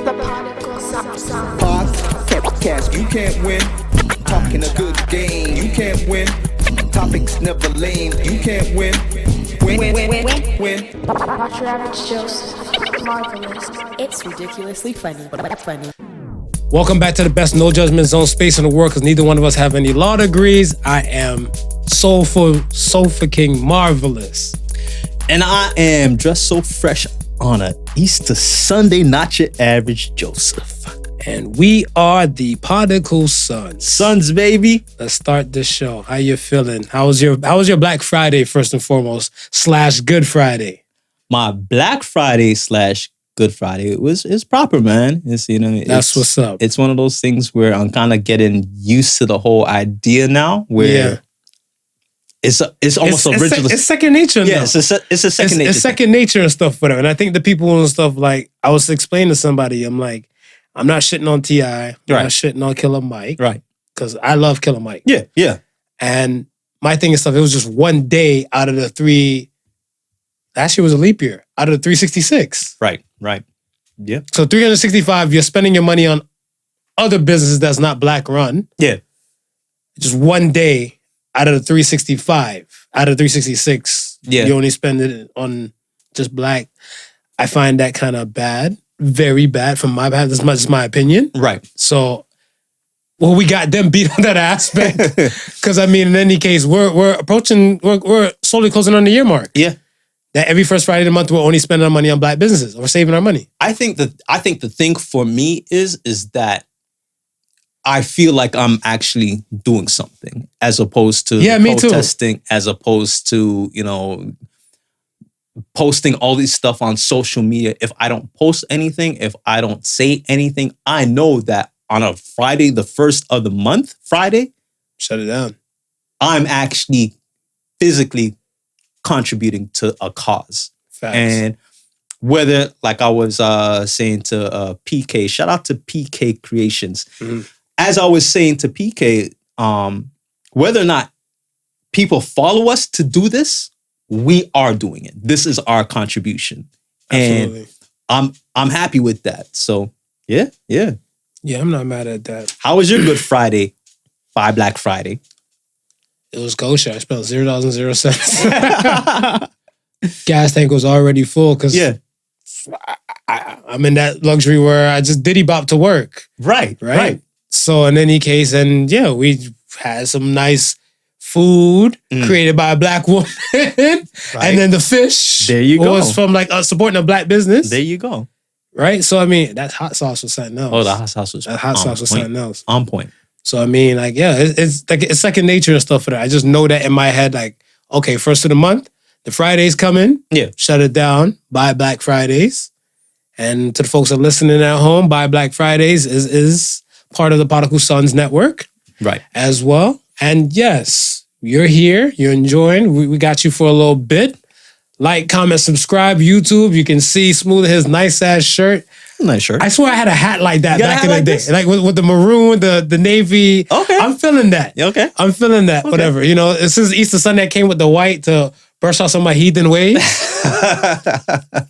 The Podical sound. Podcast, you can't win. Talking a good game, you can't win. Topics never lame, you can't win. Win. Watch your average Joseph. Marvelous. It's ridiculously funny, but funny. Welcome back to the best no judgment zone space in the world, because neither one of us have any law degrees. I am soulful, sofa king, marvelous. And I am dressed so fresh on a Easter Sunday, not your average Joseph. And we are the Podical Sons. Sons, baby. Let's start this show. How you feeling? How was your Black Friday, first and foremost, / Good Friday? My Black Friday / Good Friday is proper, man. That's what's up. It's one of those things where I'm kind of getting used to the whole idea now, where it's almost original. It's second nature now. Yeah, it's a second nature. It's second nature and stuff, whatever. And I think the people and stuff, like, I was explaining to somebody, I'm like, I'm not shitting on T.I. I'm not shitting on Killer Mike. Right. Because I love Killer Mike. Yeah. And my thing is stuff, it was just one day out of the three. Last year was a leap year. Out of the 366. Right. Yeah. So 365, you're spending your money on other businesses that's not Black run. Yeah. Just one day out of the 365, out of 366, you only spend it on just Black. I find that kind of bad. Very bad from my bad. That's my opinion. Right. So, we got them beat on that aspect. Because, I mean, in any case, we're slowly closing on the year mark. Yeah. That every first Friday of the month, we're only spending our money on Black businesses. We're saving our money. I think the thing for me is that I feel like I'm actually doing something, as opposed to protesting, as opposed to, posting all these stuff on social media. If I don't post anything, if I don't say anything, I know that on a Friday, the first of the month, Friday, shut it down. I'm actually physically contributing to a cause. Facts. And whether, like I was saying to PK, shout out to PK Creations. Mm-hmm. As I was saying to PK, whether or not people follow us to do this, we are doing it. This is our contribution. Absolutely. And I'm happy with that. So yeah. Yeah, I'm not mad at that. How was your Good Friday by Black Friday? It was kosher. I spent $0.00. Gas tank was already full because I'm in that luxury where I just diddy bop to work. Right. So in any case, and we had some nice food created by a Black woman. And then the fish was from supporting a Black business. There you go. Right? So, I mean, that hot sauce was something else. Oh, the hot sauce was something else. On point. So, I mean, it's second nature and stuff for that. I just know that in my head, okay, first of the month, the Friday's coming. Yeah. Shut it down. Buy Black Fridays. And to the folks that are listening at home, Buy Black Fridays is part of the Podical Sons network. Right. As well. And yes, you're here. You're enjoying. We got you for a little bit. Like, comment, subscribe. YouTube, you can see Smooth his nice-ass shirt. Nice shirt. I swear I had a hat like that back in the day. This? Like with the maroon, the navy. Okay. I'm feeling that. Okay. I'm feeling that. Okay. Whatever. Since Easter Sunday, I came with the white to brush off some of my heathen ways.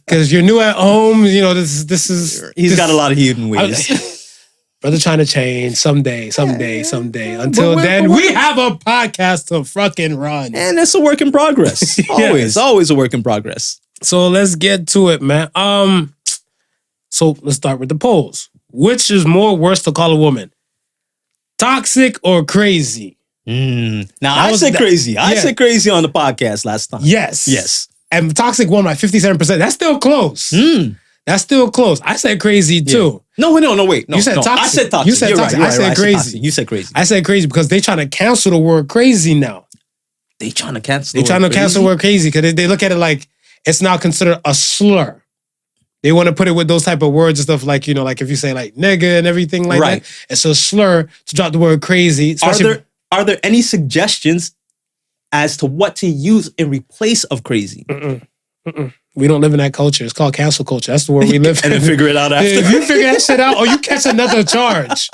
Because you're new at home. This is... He's got a lot of heathen ways. Brother trying to change someday. Until then, we have a podcast to fucking run. And it's a work in progress. Always a work in progress. So let's get to it, man. So let's start with the polls. Which is more worse to call a woman? Toxic or crazy? Now, I said crazy. I said crazy on the podcast last time. Yes. And toxic won by 57%. That's still close. That's still close. I said crazy too. No, wait. No, you said toxic. I said toxic. You said toxic. I said crazy. You said crazy. I said crazy because they trying to cancel the word crazy now. They trying to cancel the word crazy because they look at it like it's now considered a slur. They want to put it with those type of words and stuff like if you say like nigga and everything like that. It's a slur to drop the word crazy. Are there any suggestions as to what to use in replace of crazy? We don't live in that culture. It's called cancel culture. That's the word we live in. And then figure it out after. If you figure that shit out, or you catch another charge,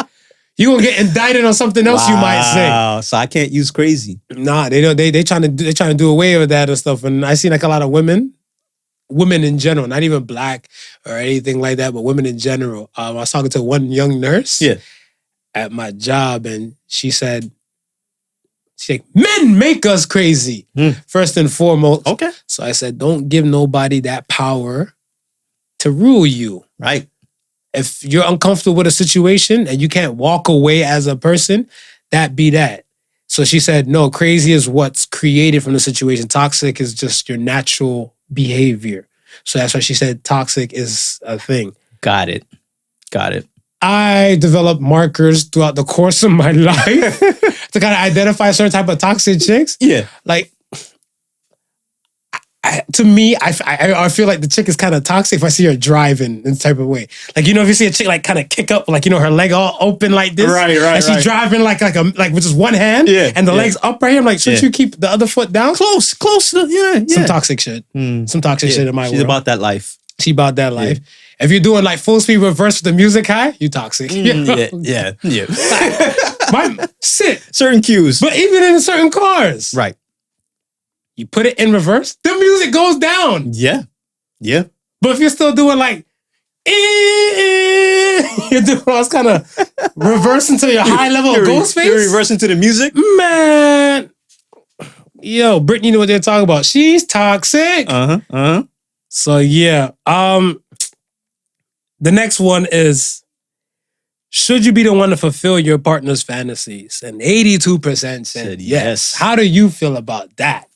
you gonna get indicted on something else you might say. So I can't use crazy. Nah, they don't. They trying to do away with that and stuff. And I see a lot of women women in general, not even black or anything like that, but women in general. I was talking to one young nurse at my job, and she's like, men make us crazy, first and foremost. Okay. So I said, don't give nobody that power to rule you. Right. If you're uncomfortable with a situation and you can't walk away as a person, that be that. So she said, no, crazy is what's created from the situation. Toxic is just your natural behavior. So that's why she said toxic is a thing. Got it. I developed markers throughout the course of my life to kind of identify certain type of toxic chicks. Yeah. Like, to me, I feel like the chick is kind of toxic if I see her driving in the type of way. Like, if you see a chick like kind of kick up, like, her leg all open like this. Right. And she's driving like with just one hand. Yeah. And the legs up right here. I'm like, shouldn't you keep the other foot down? Close. Yeah. Some toxic shit. Some toxic shit in my world. She's about that life. She about that life. Yeah. If you're doing like full speed reverse with the music high, you toxic. Yeah. Sit. Certain cues. But even in certain cars. Right. You put it in reverse, the music goes down. Yeah. But if you're still doing like, you're doing all this kind of reversing to your high level of ghost face. You're reversing to the music? Man. Yo, Brittany knew what they're talking about. She's toxic. So yeah. The next one is, should you be the one to fulfill your partner's fantasies? And 82% said yes. How do you feel about that?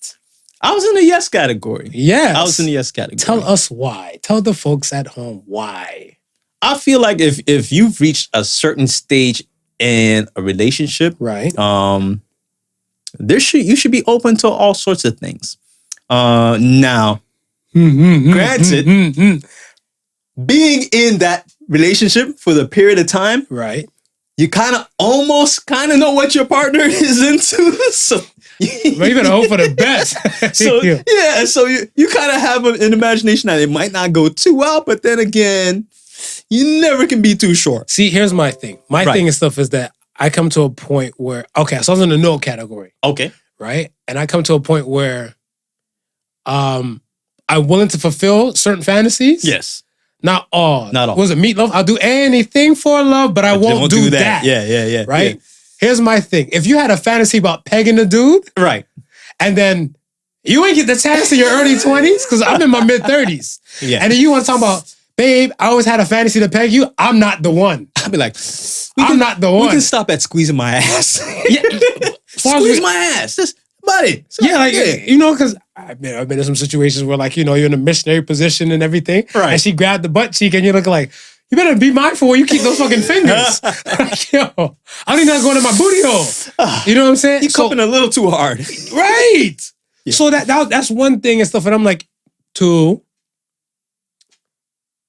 I was in the yes category. Yes. I was in the yes category. Tell us why. Tell the folks at home why. I feel like if you've reached a certain stage in a relationship, right? You should be open to all sorts of things. Now, granted, being in that relationship for the period of time, right? You almost know what your partner is into. So well, you better hope for the best. So you kind of have an imagination that it might not go too well, but then again, you never can be too sure. See, here's my thing. My thing and stuff is that I come to a point where, okay, so I was in the no category. Okay. Right? And I come to a point where I'm willing to fulfill certain fantasies. Yes. Not all. Not all. Was it meatloaf? I'll do anything for love, but I won't do that. Yeah. Right? Yeah. Here's my thing. If you had a fantasy about pegging a dude, right, and then you ain't get the chance in your early 20s, because I'm in my mid 30s. Yeah. And then you want to talk about, babe, I always had a fantasy to peg you. I'm not the one. I'll be like, I'm not the one. We can stop at squeezing my ass. Squeeze my ass. Just, buddy. Because I've been in some situations where, like, you're in a missionary position and everything. Right. And she grabbed the butt cheek and you're looking like, you better be mindful where you keep those fucking fingers. Like, yo, I don't even have to go into my booty hole. You know what I'm saying? You're cupping a little too hard. Right. Yeah. So that's one thing and stuff. And I'm like, two,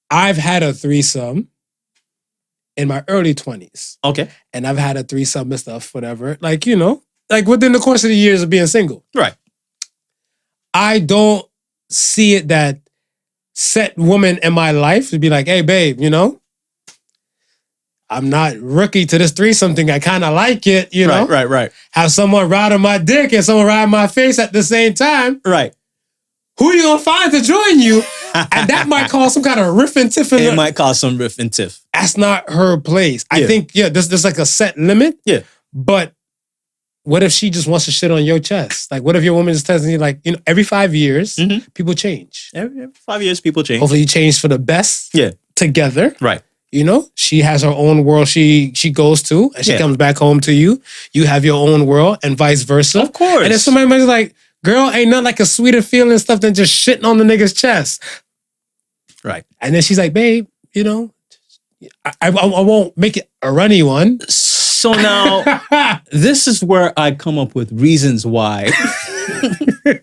I've had a threesome in my early 20s. Okay. And I've had a threesome and stuff, whatever. Like, like within the course of the years of being single. Right. I don't see it that set woman in my life to be like, hey, babe, I'm not rookie to this threesome thing. I kind of like it, Right. Have someone ride on my dick and someone ride my face at the same time. Right. Who you gonna find to join you? And that might cause some kind of riff and tiff. It might cause some riff and tiff. That's not her place. I think, there's like a set limit. Yeah. But what if she just wants to shit on your chest? Like, what if your woman is telling you, like, every 5 years, people change. Every 5 years, people change. Hopefully you change for the best. Yeah. Together. Right. She has her own world she goes to, and she comes back home to you. You have your own world, and vice versa. Of course. And if somebody might be like, girl, ain't nothing like a sweeter feeling and stuff than just shitting on the nigga's chest. Right. And then she's like, babe, I won't make it a runny one. So now, this is where I come up with reasons why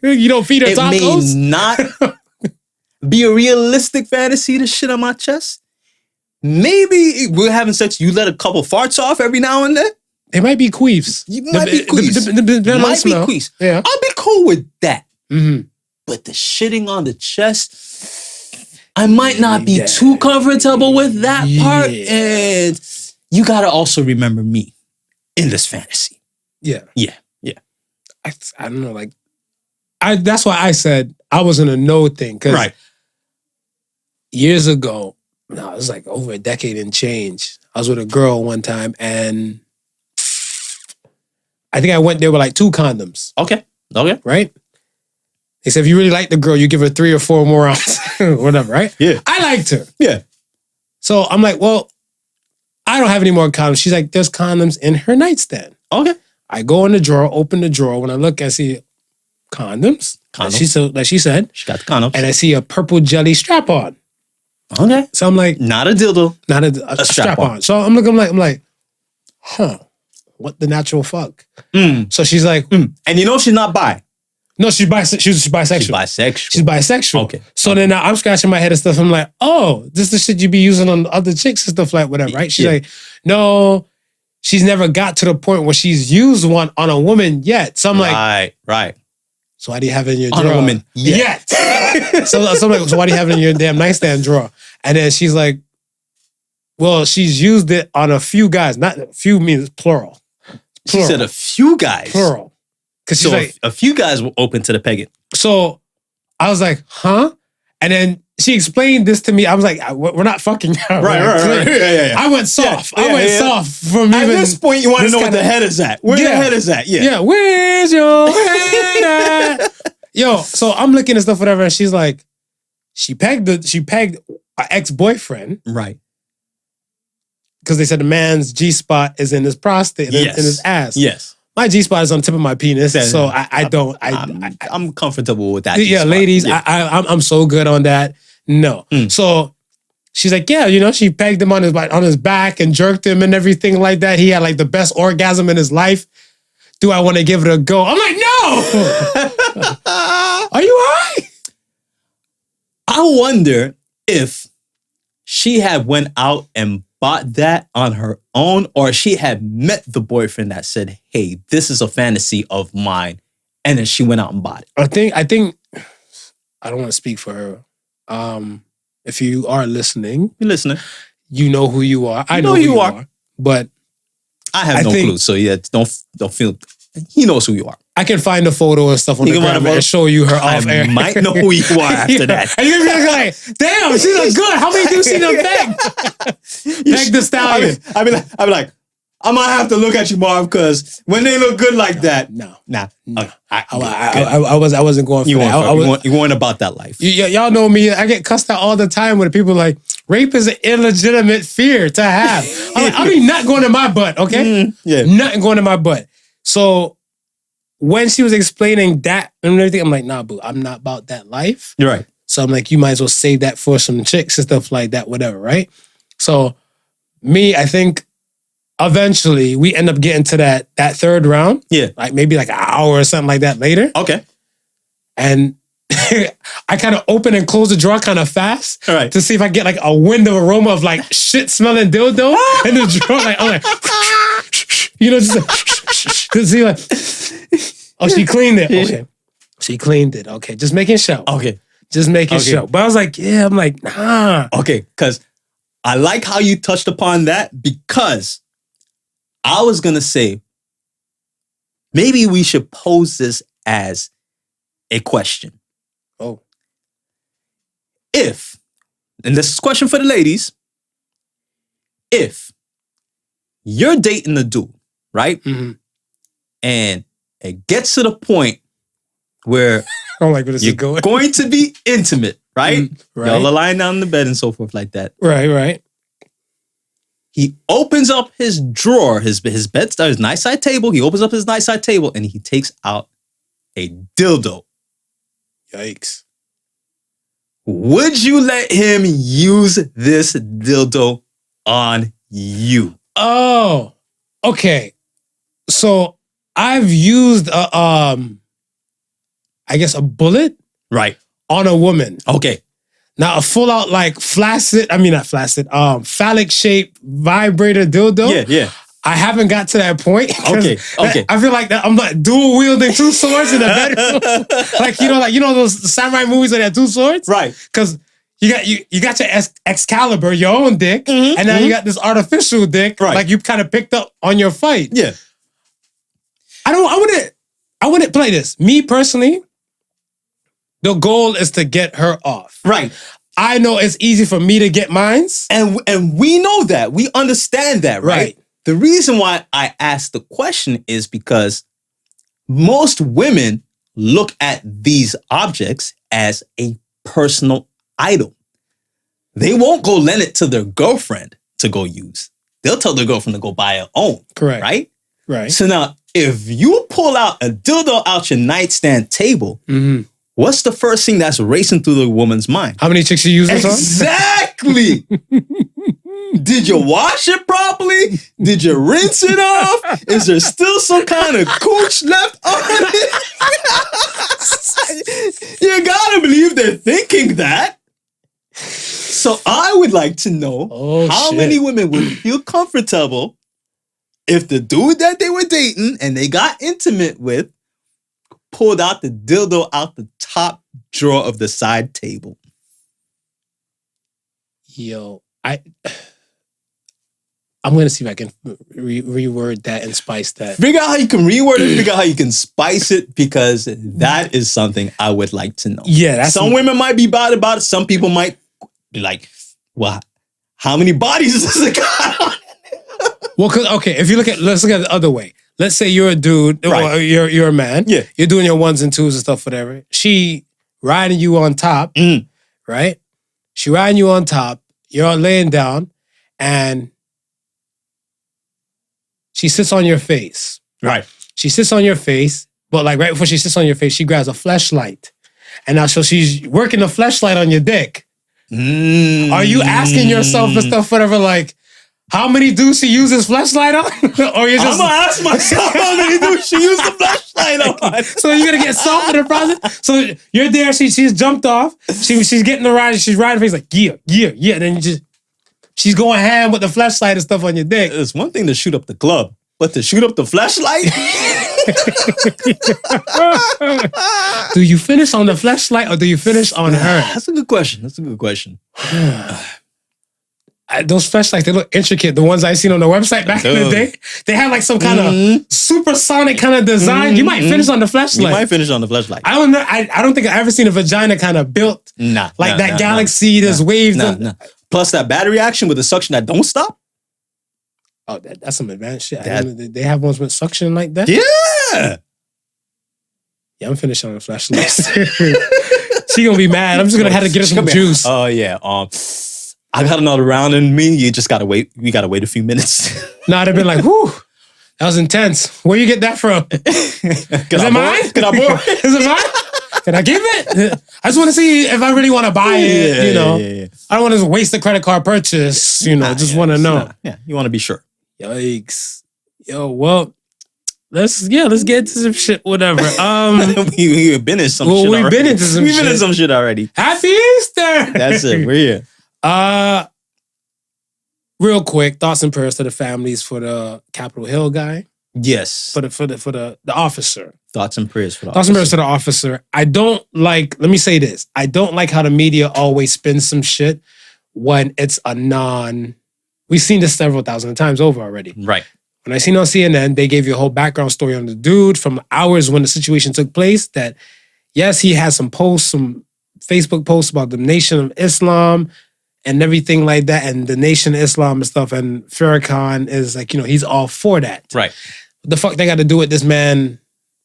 you don't feed her it tacos? may not be a realistic fantasy to shit on my chest. Maybe we're having sex, you let a couple farts off every now and then. It might be queefs. Might be queefs. Yeah. I'll be cool with that. Mm-hmm. But the shitting on the chest, I might not be too comfortable with that part. And you got to also remember me in this fantasy. Yeah. I don't know. Like, that's why I said I was in a no thing. Because years ago, no, it was like over a decade and change. I was with a girl one time, and I think I went there with like 2 condoms. Okay. Right? They said, if you really like the girl, you give her 3 or 4 more rounds. Whatever, right? Yeah. I liked her. Yeah. So I'm like, well, I don't have any more condoms. She's like, there's condoms in her nightstand. Okay. I go in the drawer, open the drawer. When I look, I see condoms. Like she said. She got the condoms. And I see a purple jelly strap on. Okay. So I'm like, not a dildo. Not a strap on. So I'm like, huh, what the natural fuck? So she's like, And you know she's not bi. No, she's bisexual. She's bisexual. Okay. So then now I'm scratching my head and stuff. I'm like, oh, this is the shit you be using on other chicks and stuff like whatever, right? She's like, no, she's never got to the point where she's used one on a woman yet. So I'm like, right. So why do you have it in your on drawer? A woman yet. so I'm like, so why do you have it in your damn nightstand drawer? And then she's like, well, she's used it on a few guys. Not a few means plural. She said a few guys. Plural. Because so like, a few guys were open to the pegging. So I was like, huh? And then she explained this to me. I was like, we're not fucking now. Right. Yeah. I went soft. I went soft from at even... At this point, you want to know where the head is at. Where the head is at, Yeah, where's your head at? Yo, so I'm looking at stuff, whatever, and she's like, she pegged an ex-boyfriend. Right. Because they said the man's G-spot is in his prostate, in his ass. Yes. My G-spot is on the tip of my penis, so I'm comfortable with that. Yeah, G-spot. ladies, yeah. I'm so good on that. No. So she's like, yeah, you know, she pegged him on his back and jerked him and everything like that. He had like the best orgasm in his life. Do I want to give it a go? I'm like, no. Are you high? I wonder if she had went out and bought that on her own, or she had met the boyfriend that said, hey, this is a fantasy of mine, and then she went out and bought it. I think I don't want to speak for her. If you are listening, you know who you are. I know who you are. But I have no clue. So yeah, don't feel. He knows who you are. I can find a photo and stuff on the gram and show you her off air. I might know who you are after that. And you're gonna be like, damn, she looks good. How many dudes she done pegged? Peg the stallion. I be like, I might have to look at you, Marv, because when they look good like that, no. Okay, I wasn't going for that. You weren't about that life. Y'all know me. I get cussed out all the time when people like, rape is an illegitimate fear to have. I mean, not going in my butt, okay? Nothing going in my butt. So when she was explaining that and everything, I'm like, nah, boo, I'm not about that life. You're right. So I'm like, you might as well save that for some chicks and stuff like that, whatever, right? So me, I think eventually we end up getting to that third round. Yeah. Like maybe like an hour or something like that later. Okay. And I kind of open and close the drawer kind of fast. All right. To see if I get like a wind of aroma of like shit smelling dildo in the drawer. Like, I'm like, you know, just like, to see like, oh, she cleaned it. Okay. She cleaned it. Okay. Just making sure. Okay. Just making sure. But I was like, yeah, I'm like, nah. Okay. Because I like how you touched upon that, because I was going to say, maybe we should pose this as a question. Oh. If, and this is a question for the ladies, if you're dating a dude, right? Mm-hmm. And it gets to the point where I don't like where this is you're going to be intimate, right? Right. Y'all are lying down in the bed and so forth like that. Right. He opens up his drawer, his bedside, his night side table. He opens up his night side table and he takes out a dildo. Yikes. Would you let him use this dildo on you? Oh, okay. So I've used I guess a bullet, right, on a woman. Okay. Now a full out like phallic shaped vibrator dildo. Yeah. I haven't got to that point. Okay. I feel like that I'm like dual wielding 2 swords in a bedroom. like you know those samurai movies where they have 2 swords, right? Because you got your Excalibur, your own dick, and now you got this artificial dick, right? Like you kind of picked up on your fight. Yeah. I wouldn't play this. Me personally, the goal is to get her off. Right. I know it's easy for me to get mines. And we know that. We understand that, right? The reason why I asked the question is because most women look at these objects as a personal item. They won't go lend it to their girlfriend to go use. They'll tell their girlfriend to go buy her own. Correct. Right? Right. So now, if you pull out a dildo out your nightstand table, what's the first thing that's racing through the woman's mind? How many chicks you use this on? Exactly. Did you wash it properly? Did you rinse it off? Is there still some kind of cooch left on it? You gotta believe they're thinking that. So I would like to know how many women would feel comfortable if the dude that they were dating and they got intimate with pulled out the dildo out the top drawer of the side table. Yo, I'm going to see if I can reword that and spice that. Figure out how you can reword it, figure out how you can spice it, because that is something I would like to know. Yeah, that's some women might be bad about it. Some people might be like, well, how many bodies is this got on it? Well, okay, let's look at it the other way. Let's say you're a dude, or you're a man. Yeah. You're doing your ones and twos and stuff, whatever. She riding you on top, right? She riding you on top. You're laying down, and she sits on your face. Right. She sits on your face, but like right before she sits on your face, she grabs a fleshlight. And now so she's working the fleshlight on your dick. Are you asking yourself and stuff, whatever, like, how many dudes she uses fleshlight on? Or you're just... I'm gonna ask myself how many dudes she used the fleshlight on. So you're gonna get soft in the process? So you're there, she's jumped off, she's getting the ride, she's riding, face like, yeah. And then she's going ham with the fleshlight and stuff on your dick. It's one thing to shoot up the club, but to shoot up the fleshlight? Do you finish on the fleshlight or do you finish on her? That's a good question. Those fleshlights, they look intricate. The ones I seen on the website back in the day, they have like some kind of supersonic kind of design. You might finish on the fleshlight. You might finish on the fleshlight. I don't know. I don't think I've ever seen a vagina kind of built like that galaxy. There's waves. Plus that battery action with the suction that don't stop. Oh, that's some advanced shit. They have ones with suction like that? Yeah. Yeah, I'm finished on the flashlight. She gonna be mad. I'm just gonna have to get her some juice. Oh yeah. I got another round in me. You just gotta wait. We gotta wait a few minutes. Nah, they've been like, whew, that was intense. Where you get that from? Is it mine? Can I borrow? Is it mine? Can I give it? I just want to see if I really want to buy it. Yeah. I don't want to waste the credit card purchase. Just want to know. Yeah, you want to be sure. Yikes. Yo, well, let's get into some shit, whatever. We've been in some shit already. We've been into some shit already. Happy Easter! That's it. We're here. Real quick, thoughts and prayers to the families for the Capitol Hill guy. Yes. For the officer. Thoughts and prayers for the officer. Thoughts and prayers to the officer. Let me say this. I don't like how the media always spins some shit when it's we've seen this several thousand times over already. Right. When I seen on CNN, they gave you a whole background story on the dude from hours when the situation took place that, yes, he had some Facebook posts about the Nation of Islam and everything like that, and the Nation of Islam and stuff, and Farrakhan is like, he's all for that. Right. What the fuck they got to do with this man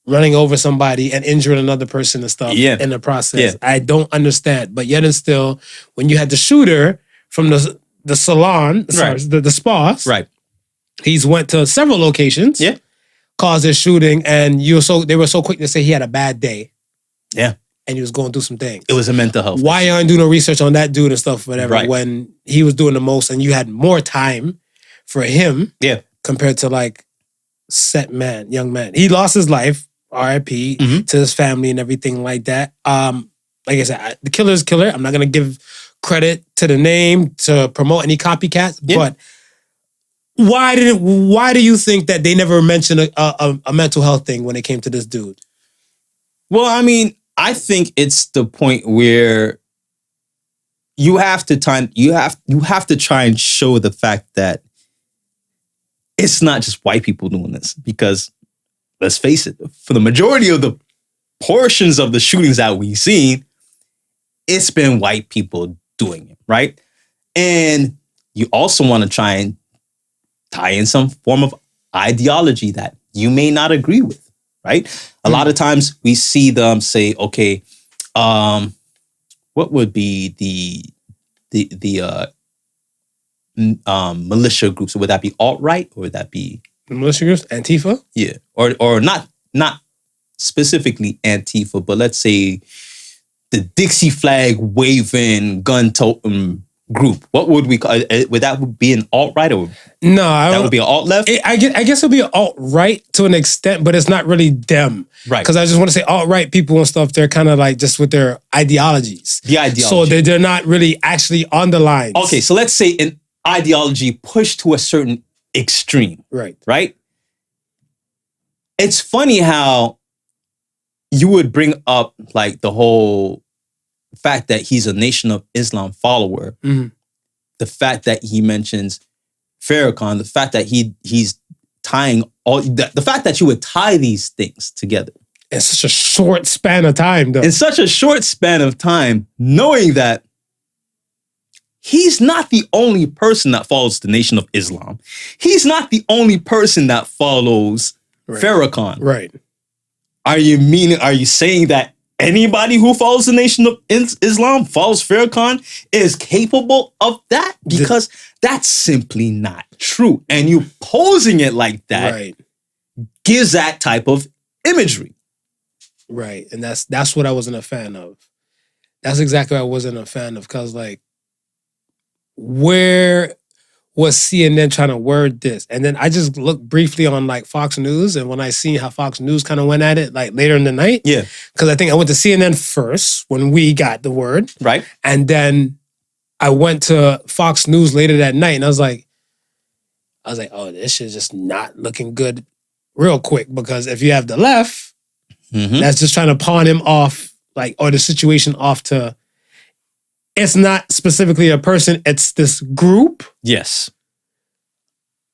running over somebody and injuring another person and stuff in the process? Yeah. I don't understand. But yet and still, when you had the shooter from the salon, the spas, right, he's went to several locations, caused this shooting, and they were so quick to say he had a bad day. Yeah. And he was going through some things. It was a mental health. Why you aren't doing no research on that dude and stuff, whatever, when he was doing the most and you had more time for him compared to like young man. He lost his life, RIP, to his family and everything like that. Like I said, the killer is killer. I'm not going to give credit to the name to promote any copycats, but why do you think that they never mentioned a mental health thing when it came to this dude? Well, I mean, I think it's the point where you have to try and show the fact that it's not just white people doing this, because let's face it, for the majority of the portions of the shootings that we've seen, it's been white people doing it, right? And you also want to try and tie in some form of ideology that you may not agree with, right? A lot of times we see them say, okay, what would be the militia groups? Would that be alt-right or would that be militia groups? Antifa? Yeah, or not specifically Antifa, but let's say the Dixie flag waving, gun toting group. What would we call it? Would that be an alt-right or no? That would be an alt-left? I guess it'll be an alt-right to an extent, but it's not really them. Right. Because I just want to say alt-right people and stuff, they're kind of like just with their ideologies. The ideology. So they're not really actually on the lines. Okay, so let's say an ideology pushed to a certain extreme. Right. Right? It's funny how you would bring up like the whole fact that he's a Nation of Islam follower, the fact that he mentions Farrakhan, the fact that he's tying all the fact that you would tie these things together in such a short span of time, though. In such a short span of time, knowing that he's not the only person that follows the Nation of Islam. He's not the only person that follows Farrakhan. Right. Are you saying that anybody who follows the Nation of Islam, follows Farrakhan, is capable of that? Because that's simply not true. And you posing it like that gives that type of imagery. Right. And that's what I wasn't a fan of. That's exactly what I wasn't a fan of. Because, like, where was CNN trying to word this? And then I just looked briefly on like Fox News, and when I seen how Fox News kind of went at it like later in the night, because I think I went to CNN first when we got the word, right, and then I went to Fox News later that night, and I was like, oh, this shit's just not looking good, real quick, because if you have the left, that's just trying to pawn him off, like, or the situation off to. It's not specifically a person, it's this group. Yes.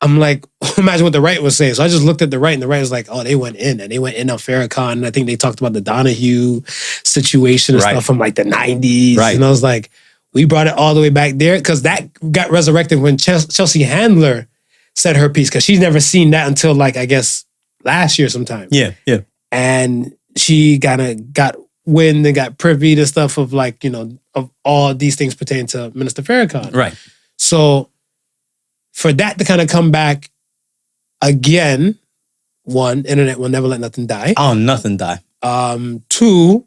I'm like, imagine what the right was saying. So I just looked at the right, and the right was like, oh, they went in, and they went in on Farrakhan. And I think they talked about the Donahue situation and stuff from like the 90s. Right. And I was like, we brought it all the way back there, because that got resurrected when Chelsea Handler said her piece, because she's never seen that until like, I guess, last year sometime. Yeah. And she kind of got wind and got privy to stuff of like, you know, of all these things pertaining to Minister Farrakhan. Right. So for that to kind of come back again, one, internet will never let nothing die. Oh, nothing die. Two,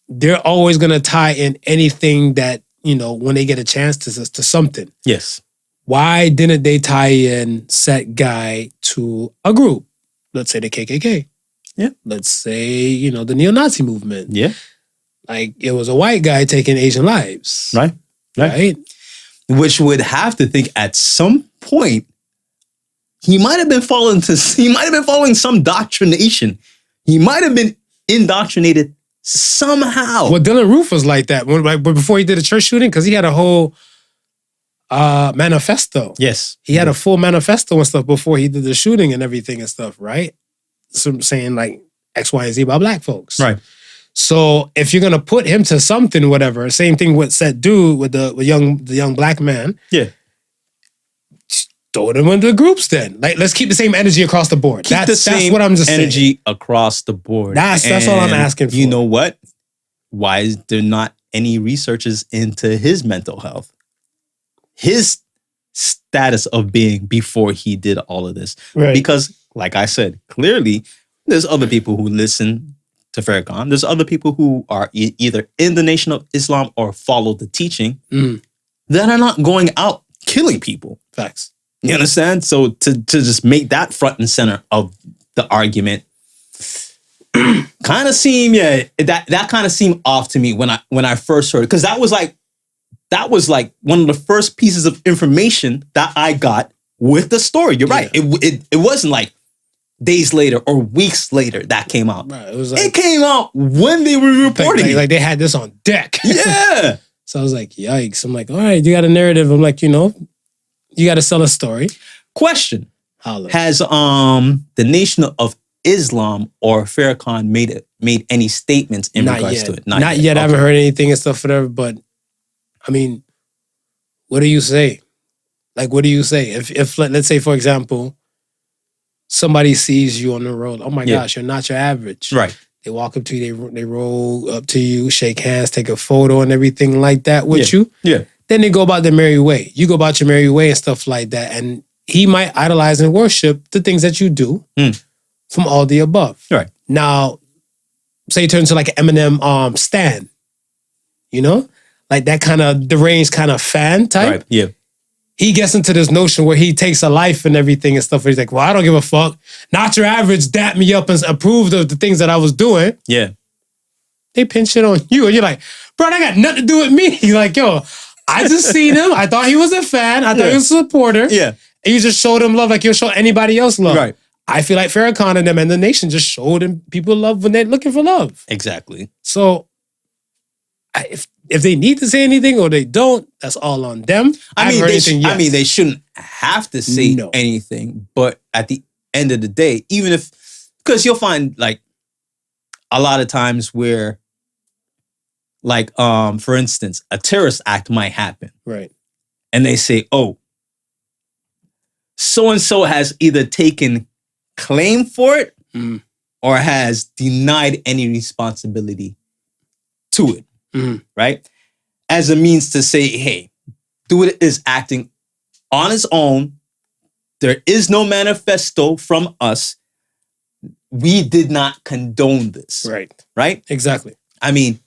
they're always going to tie in anything that, you know, when they get a chance to something. Yes. Why didn't they tie in Set Guy to a group? Let's say the KKK. Yeah. Let's say, you know, the neo-Nazi movement. Yeah. Like, it was a white guy taking Asian lives. Right. Which would have to think at some point, he might have been following some doctrination. He might have been indoctrinated somehow. Well, Dylan Roof was like that before he did a church shooting, because he had a whole manifesto. Yes. He had a full manifesto and stuff before he did the shooting and everything and stuff, right? So I'm saying like X, Y, and Z about black folks. Right. So if you're gonna put him to something, whatever, same thing with Set Dude with the young black man. Yeah. Throw them into the groups then. Like, let's keep the same energy across the board. That's what I'm just energy saying. across the board. That's all I'm asking for. You know what? Why is there not any researchers into his mental health? His status of being before he did all of this. Right. Because, like I said, clearly, there's other people who listen to Farrakhan. There's other people who are either in the Nation of Islam or follow the teaching that are not going out killing people. Facts. You understand? So to just make that front and center of the argument kind of seem, that kind of seemed off to me when I first heard it. Because that was like one of the first pieces of information that I got with the story. You're right. It wasn't like days later or weeks later that came out. Right. It was like, it came out when they were reporting it. Like they had this on deck. Yeah. So I was like, yikes. I'm like, all right, you got a narrative. I'm like, you know, you got to sell a story. Question. Holla. Has the Nation of Islam or Farrakhan made any statements in regards to it? Not yet. I haven't heard anything and stuff, whatever, but I mean, what do you say? Like, what do you say? If let's say, for example, somebody sees you on the road, oh my gosh, you're not your average. Right. They walk up to you, they roll up to you, shake hands, take a photo and everything like that with you. Yeah. Then they go about their merry way. You go about your merry way and stuff like that. And he might idolize and worship the things that you do from all the above. Right. Now, say you turn to like an Eminem stan, you know? Like that kind of deranged kind of fan type. Right. Yeah. He gets into this notion where he takes a life and everything and stuff. Where he's like, well, I don't give a fuck. Not your average dap me up and approved of the things that I was doing. Yeah. They pin shit on you. And you're like, bro, that got nothing to do with me. He's like, yo, I just seen him. I thought he was a fan. I thought he was a supporter. Yeah. And you just showed him love like you'll show anybody else love. Right. I feel like Farrakhan and them and the nation just showed them people love when they're looking for love. Exactly. So if they need to say anything or they don't, that's all on them. I mean, they shouldn't have to say anything. But at the end of the day, even if, because you'll find like a lot of times where, like, for instance, a terrorist act might happen. Right. And they say, oh, so-and-so has either taken claim for it or has denied any responsibility to it. Right? As a means to say, hey, dude is acting on his own. There is no manifesto from us. We did not condone this. Right. Right? Exactly. I mean,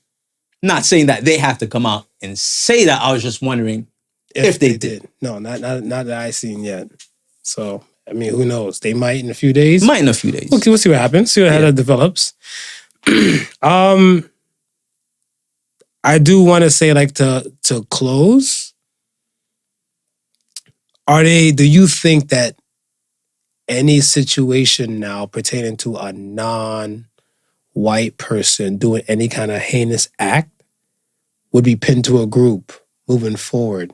not saying that they have to come out and say that. I was just wondering if they did. No, not that I seen yet. So, I mean, who knows? They might in a few days. Might in a few days. Okay, we'll see what happens. See how that develops. I do want to say, like, to close, do you think that any situation now pertaining to a non-white person doing any kind of heinous act would be pinned to a group moving forward?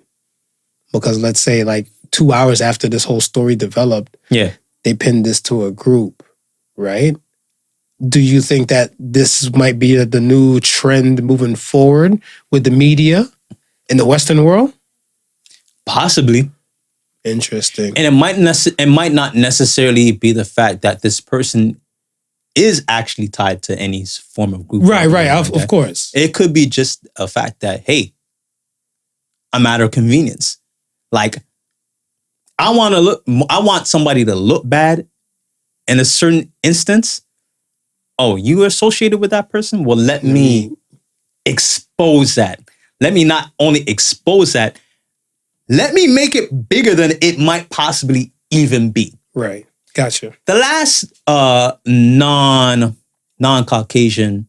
Because let's say, like, 2 hours after this whole story developed, they pinned this to a group, right? Do you think that this might be the new trend moving forward with the media in the Western world? Possibly. Interesting. And it might not necessarily be the fact that this person is actually tied to any form of group. Right. Of course. It could be just a fact that, hey, a matter of convenience. Like, I want somebody to look bad in a certain instance. Oh, you are associated with that person? Well, let me expose that. Let me not only expose that, let me make it bigger than it might possibly even be. Right. Gotcha. The last non-Caucasian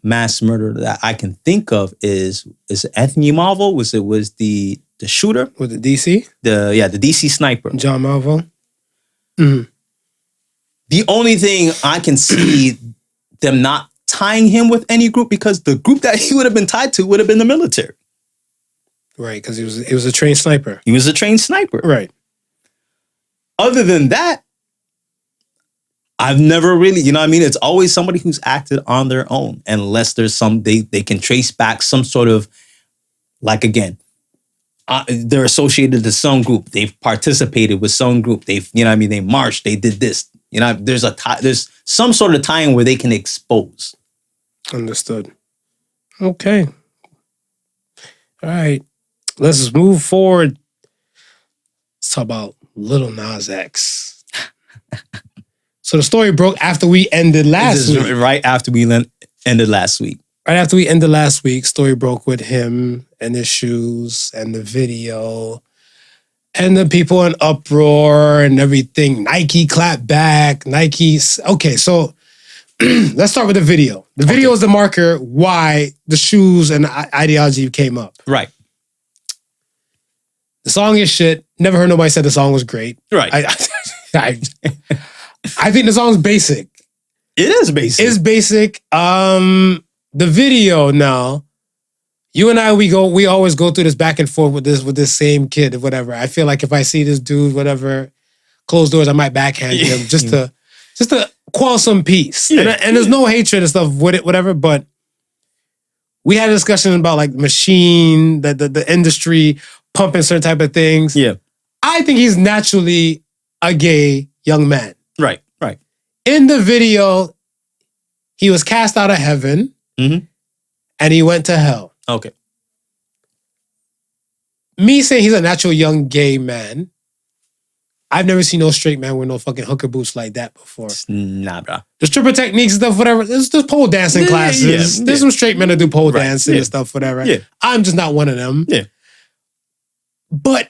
mass murder that I can think of is Anthony Marvel. Was the shooter? With the DC? The DC sniper. John Marvel. Mm-hmm. The only thing I can see them not tying him with any group, because the group that he would have been tied to would have been the military. Right, because he was a trained sniper. He was a trained sniper. Right. Other than that, I've never really, you know what I mean? It's always somebody who's acted on their own, unless there's they can trace back some sort of, like, again, they're associated to some group. They've participated with some group. They've, you know what I mean? They marched, they did this. You know, there's some sort of tie-in where they can expose. Understood. Okay. All right. Let's move forward. Let's talk about Lil Nas X. So the story broke after we ended last week. Right after we ended last week. Right after we ended last week, story broke with him and his shoes and the video. And the people in uproar and everything. Nike clapped back. Okay, so let's start with the video. The video is the marker why the shoes and the ideology came up. Right. The song is shit. Never heard nobody say the song was great. Right. I think the song's basic. It is basic. It's basic. The video now, you and I, we always go through this back and forth with this same kid or whatever. I feel like if I see this dude, whatever, closed doors, I might backhand him just to quell some peace. Yeah. And there's no hatred and stuff with it, whatever. But we had a discussion about like machine, the industry pumping certain type of things. Yeah. I think he's naturally a gay young man. Right. In the video, he was cast out of heaven and he went to hell. Okay. Me saying he's a natural young gay man, I've never seen no straight man with no fucking hooker boots like that before. Nah, bro. The stripper techniques and stuff, whatever. There's pole dancing classes. There's some straight men that do pole dancing and stuff, whatever. Yeah. I'm just not one of them. Yeah. But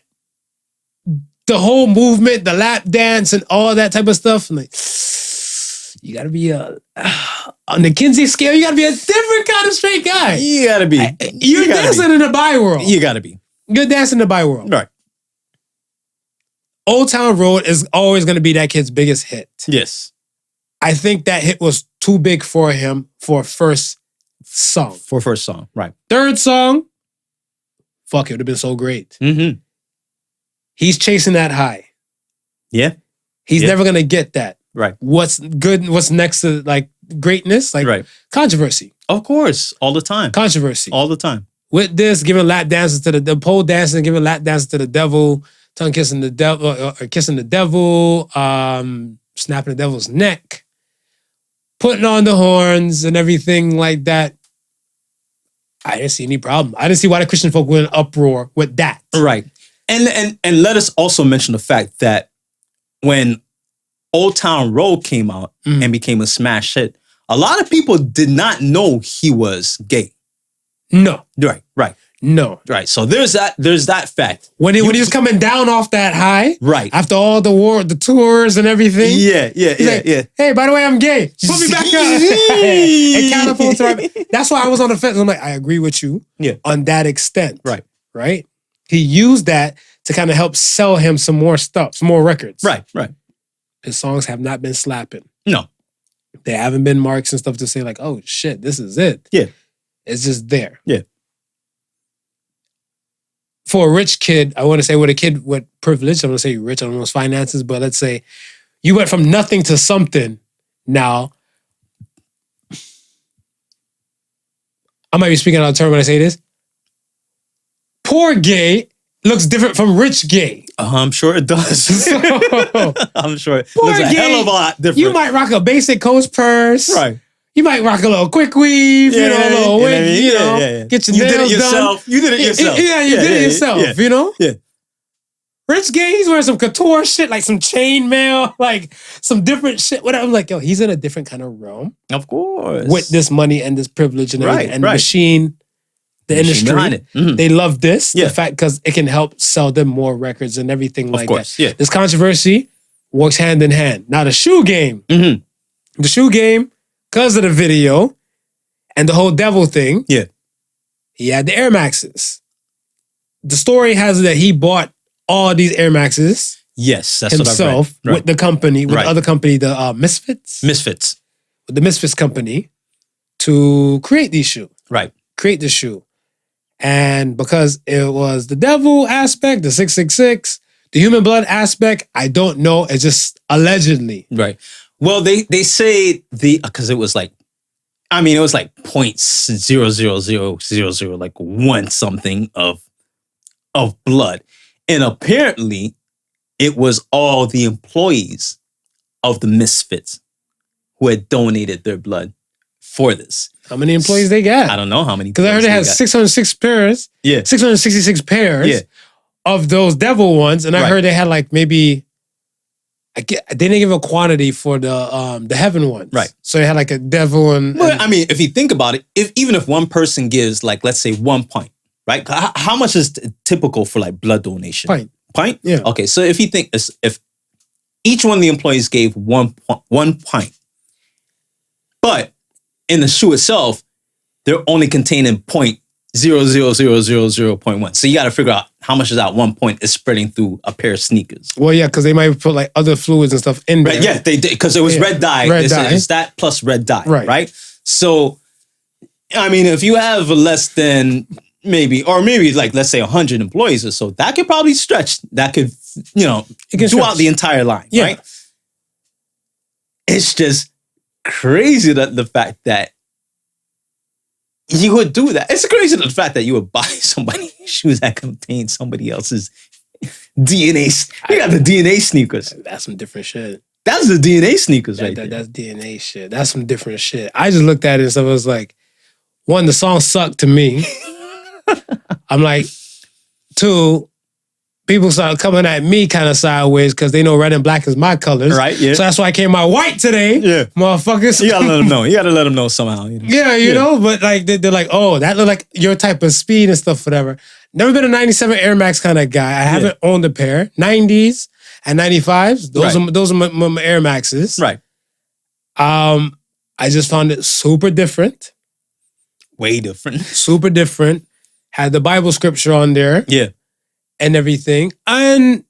the whole movement, the lap dance and all that type of stuff, I'm like, you gotta be on the Kinsey scale, you gotta be a different kind of straight guy. You gotta be. You're dancing in the bi world. You gotta be. You're dancing in the bi world. Right. Old Town Road is always gonna be that kid's biggest hit. Yes. I think that hit was too big for him for first song. For first song, right. Third song, fuck, it would have been so great. Mm-hmm. He's chasing that high. Yeah. He's never gonna get that. Right. What's good, what's next to like greatness? Like controversy. Of course. All the time. Controversy. All the time. With this, giving lap dances to the pole dancing, giving lap dances to the devil, tongue kissing the devil, or kissing the devil, snapping the devil's neck, putting on the horns and everything like that. I didn't see any problem. I didn't see why the Christian folk were in uproar with that. Right. And let us also mention the fact that when Old Town Road came out and became a smash hit, a lot of people did not know he was gay. No. Right. No. Right. So there's that fact. When he was coming down off that high, right, after all the tours and everything. Yeah. Hey, by the way, I'm gay. Put me back up. And catapult to right. That's why I was on the fence. I'm like, I agree with you on that extent. Right. He used that to kind of help sell him some more stuff, some more records. Right. His songs have not been slapping. No. They haven't been marks and stuff to say like, oh shit, this is it. Yeah. It's just there. Yeah. For a rich kid, I want to say with a kid with privilege, I'm going to say rich, I don't know his finances, but let's say you went from nothing to something now. I might be speaking out of turn when I say this. Poor gay looks different from rich gay. I'm sure it does. I'm sure it looks a hell of a lot different. You might rock a basic Coast purse. Right. You might rock a little quick weave, a little wig, get your nails done. You did it yourself. Yeah, you did it yourself, you know? Yeah. Rich gay, he's wearing some couture shit, like some chainmail, like some different shit. Whatever. I'm like, yo, he's in a different kind of realm. Of course. With this money and this privilege and everything. And the machine, the industry, behind it. They love this. The fact, because it can help sell them more records and everything like that. Yeah. This controversy works hand in hand. Now, the shoe game. The shoe game, because of the video and the whole devil thing, he had the Air Maxes. The story has it that he bought all these Air Maxes that's himself what I've read. with the company, with the other company, the Misfits. With the Misfits company to create these shoes. Right. Create the shoe. And because it was the devil aspect, the 666, the human blood aspect, I don't know. It's just allegedly. Right. Well, they say because it was like, I mean, it was like 0.00000, like one something of blood. And apparently it was all the employees of the Misfits who had donated their blood for this. How many employees they got? I don't know how many. Because I heard they had 606 pairs. 666 pairs of those devil ones. And I heard they had like maybe, they didn't give a quantity for the heaven ones. Right. So they had like a devil and... Well, I mean, if you think about it, even if one person gives like, let's say 1 pint, right? How much is typical for like blood donation? Pint? Yeah. Okay, so if you think, if each one of the employees gave one pint, but in the shoe itself, they're only containing 0.00000.1. So you got to figure out how much of that 1 point is spreading through a pair of sneakers. Well, yeah, because they might put like other fluids and stuff in there. Right, yeah, they did, because it was red dye. It's that plus red dye, right? So, I mean, if you have less than maybe like, let's say 100 employees or so, that could probably stretch. That could, throughout the entire line, right? It's just crazy that the fact that you would do that. It's crazy the fact that you would buy somebody shoes that contain somebody else's DNA. We got the DNA sneakers. That's some different shit. That's the DNA sneakers right there. That's DNA shit. That's some different shit. I just looked at it and stuff. I was like, one, the song sucked to me. I'm like, two, people started coming at me kind of sideways because they know red and black is my colors. Right, yeah. So that's why I came out white today. Yeah. Motherfuckers. You gotta let them know. You gotta let them know somehow. You know? Yeah, you know, but like they're like, oh, that look like your type of speed and stuff, whatever. Never been a 97 Air Max kind of guy. I haven't owned a pair. 90s and 95s. Those are my Air Maxes. Right. I just found it super different. Way different. Super different. Had the Bible scripture on there. Yeah. And everything. And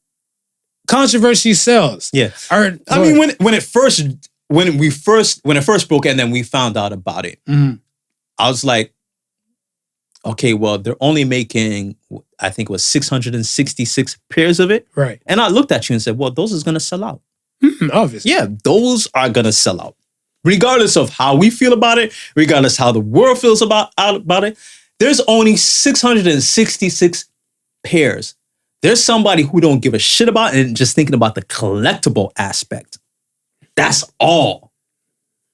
controversy sells. Yeah. I mean, when it first broke and then we found out about it, I was like, okay, well, they're only making, I think it was 666 pairs of it. Right. And I looked at you and said, well, those is going to sell out. Obviously. Yeah, those are going to sell out. Regardless of how we feel about it, regardless how the world feels about it, there's only 666 pairs. There's somebody who don't give a shit about it and just thinking about the collectible aspect. That's all.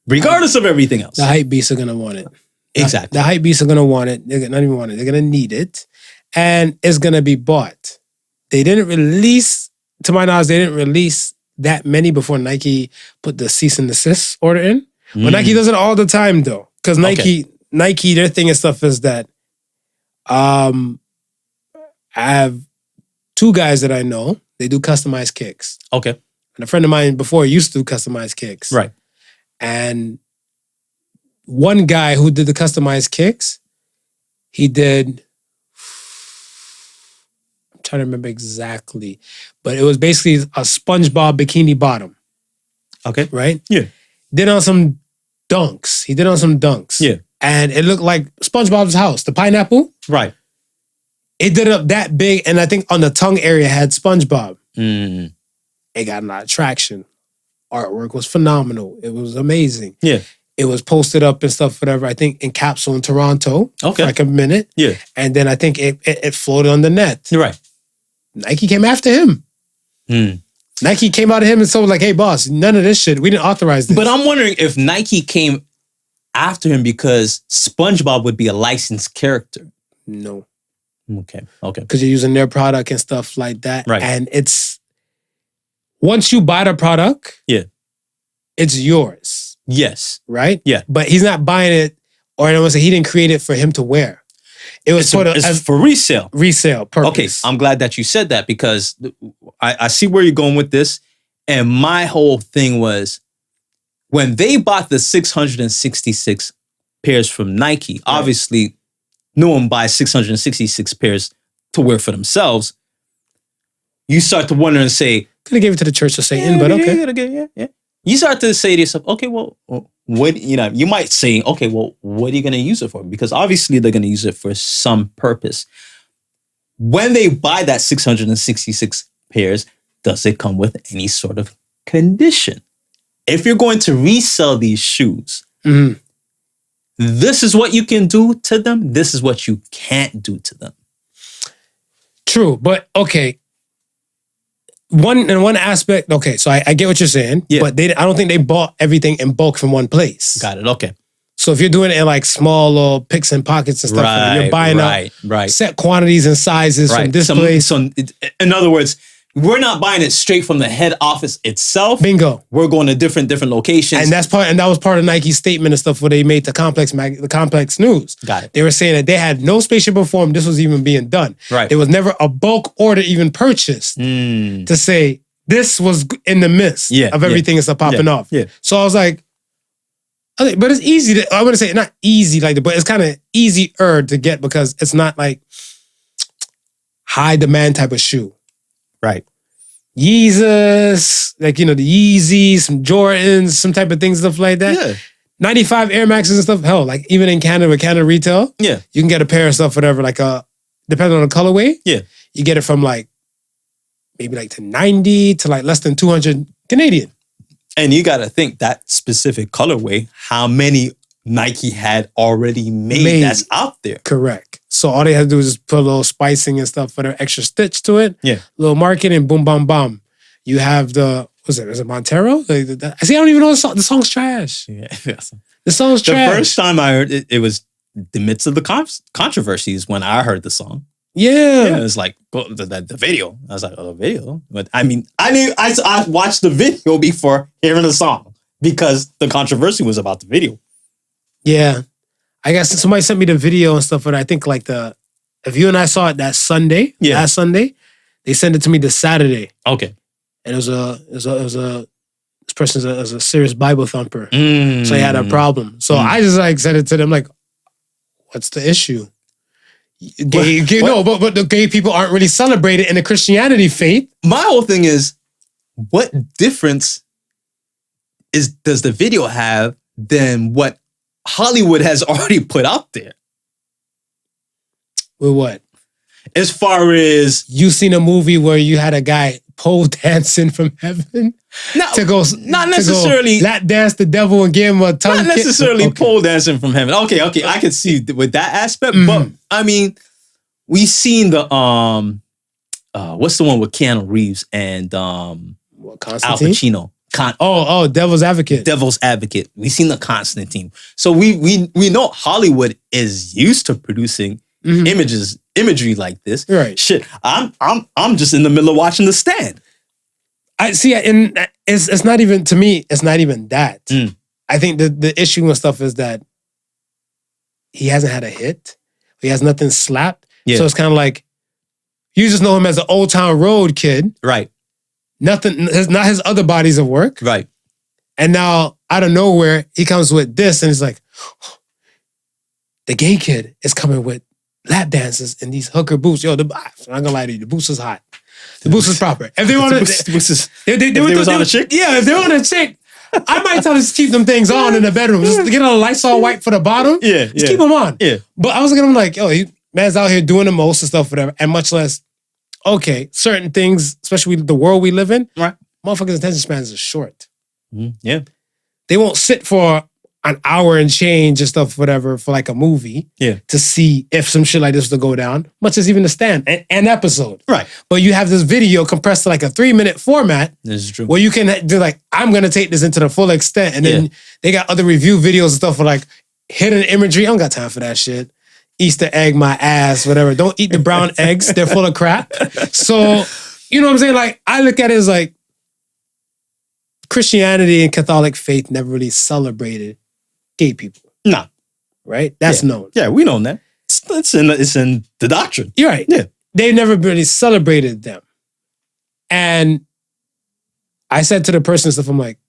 Regardless of everything else. The hype beasts are going to want it. Exactly. The hype beasts are going to want it. They're not even want it. They're going to need it. And it's going to be bought. They didn't release, to my knowledge, they didn't release that many before Nike put the cease and desist order in. But Nike does it all the time, though. Because Nike, their thing and stuff is that I have two guys that I know, they do customized kicks. Okay. And a friend of mine before used to do customized kicks. Right. And one guy who did the customized kicks, he did, I'm trying to remember exactly, but it was basically a SpongeBob bikini bottom. Okay. Right? Yeah. Did on some dunks. He did on some dunks. Yeah. And it looked like SpongeBob's house, the pineapple. Right. It did up that big, and I think on the tongue area had SpongeBob. It got a lot of traction. Artwork was phenomenal. It was amazing. Yeah. It was posted up and stuff, whatever, I think in Capsule in Toronto for like a minute. Yeah. And then I think it floated on the net. Right. Nike came after him. Nike came out of him and told like, hey, boss, none of this shit. We didn't authorize this. But I'm wondering if Nike came after him because SpongeBob would be a licensed character. No. Okay. Because you're using their product and stuff like that. Right. And it's, once you buy the product, it's yours. Yes. Right? Yeah. But he's not buying it, or I don't want to say he didn't create it for him to wear. It was it's for resale. Resale purpose. Okay, I'm glad that you said that because I see where you're going with this. And my whole thing was when they bought the 666 pairs from Nike, obviously no one buys 666 pairs to wear for themselves. You start to wonder and say, could have gave it to the Church of Satan, but okay. Yeah. You start to say to yourself, okay, well, what, you might say, okay, well, what are you going to use it for? Because obviously they're going to use it for some purpose. When they buy that 666 pairs, does it come with any sort of condition? If you're going to resell these shoes, this is what you can do to them. This is what you can't do to them. True, but okay. One aspect, okay, so I get what you're saying, but I don't think they bought everything in bulk from one place. Got it, okay. So if you're doing it in like small little picks and pockets and stuff, you're buying out set quantities and sizes from this place. So in other words, we're not buying it straight from the head office itself. Bingo. We're going to different locations. And that was part of Nike's statement and stuff where they made the Complex News. Got it. They were saying that they had no spaceship before when this was even being done. Right. There was never a bulk order even purchased to say this was in the midst of everything and stuff popping off. Yeah. So I was like, but it's easy to, I wouldn't say not easy like that, but it's kind of easier to get because it's not like high demand type of shoe. Right. Yeezus, like, the Yeezys, some Jordans, some type of things, stuff like that. Yeah. 95 Air Maxes and stuff. Hell, like even in Canada, with Canada retail, you can get a pair of stuff, whatever, like depending on the colorway, you get it from like, maybe like to 90 to like less than 200 Canadian. And you got to think that specific colorway, how many Nike had already made that's out there. Correct. So all they had to do was just put a little spicing and stuff for their extra stitch to it. Yeah. Little marketing, boom, bam, bam. You have is it Montero? I see, I don't even know the song. The song's trash. Yeah. The song's trash. The first time I heard it, it was the midst of the controversies when I heard the song. Yeah. It was like the video. I was like, oh, the video? But I mean, I watched the video before hearing the song because the controversy was about the video. Yeah. I guess somebody sent me the video and stuff, but I think like if you and I saw it that Sunday, last Sunday, they sent it to me this Saturday. Okay. And it was this person's a serious Bible thumper. So he had a problem. So I just like said it to them like, what's the issue? No, but the gay people aren't really celebrated in the Christianity faith. My whole thing is, what difference does the video have than what Hollywood has already put out there? With what? As far as you seen a movie where you had a guy pole dancing from heaven not necessarily lap dance the devil and give him a tongue not necessarily pole dancing from heaven. Okay, I can see with that aspect, but I mean, we seen the what's the one with Keanu Reeves and Al Pacino? Devil's Advocate. Devil's Advocate. We seen the Constantine. So we know Hollywood is used to producing imagery like this. Right. Shit, I'm just in the middle of watching The Stand. I see, and it's not even, to me, it's not even that. I think the issue and stuff is that he hasn't had a hit. He has nothing slapped. Yeah. So it's kind of like, you just know him as the Old Town Road kid. Right. Nothing, not his other bodies of work. Right. And now, out of nowhere, he comes with this, and it's like, the gay kid is coming with lap dances and these hooker boots. Yo, I'm not gonna lie to you, the boots is hot. The boots is proper. If they want to, they was on a chick? Yeah, if they're on a chick, I might tell them to keep them things on in the bedroom. Just get a Lysol wipe for the bottom. Yeah, just keep them on. Yeah. But I was looking at him like, yo, man's out here doing the most and stuff, whatever, and much less, okay, certain things, especially the world we live in, right? Motherfuckers' attention spans are short. Yeah. They won't sit for an hour and change and stuff, whatever, for like a movie to see if some shit like this will go down, much as even The Stand, an episode. Right. But you have this video compressed to like a 3-minute format. This is true. Where you can do like, I'm going to take this into the full extent. And then they got other review videos and stuff for like hidden imagery. I don't got time for that shit. Easter egg my ass, whatever. Don't eat the brown eggs. They're full of crap. So, you know what I'm saying? Like, I look at it as like, Christianity and Catholic faith never really celebrated gay people. Nah. Right? That's known. Yeah, we know that. It's in the doctrine. You're right. Yeah. They've never really celebrated them. And I said to the person stuff, I'm like,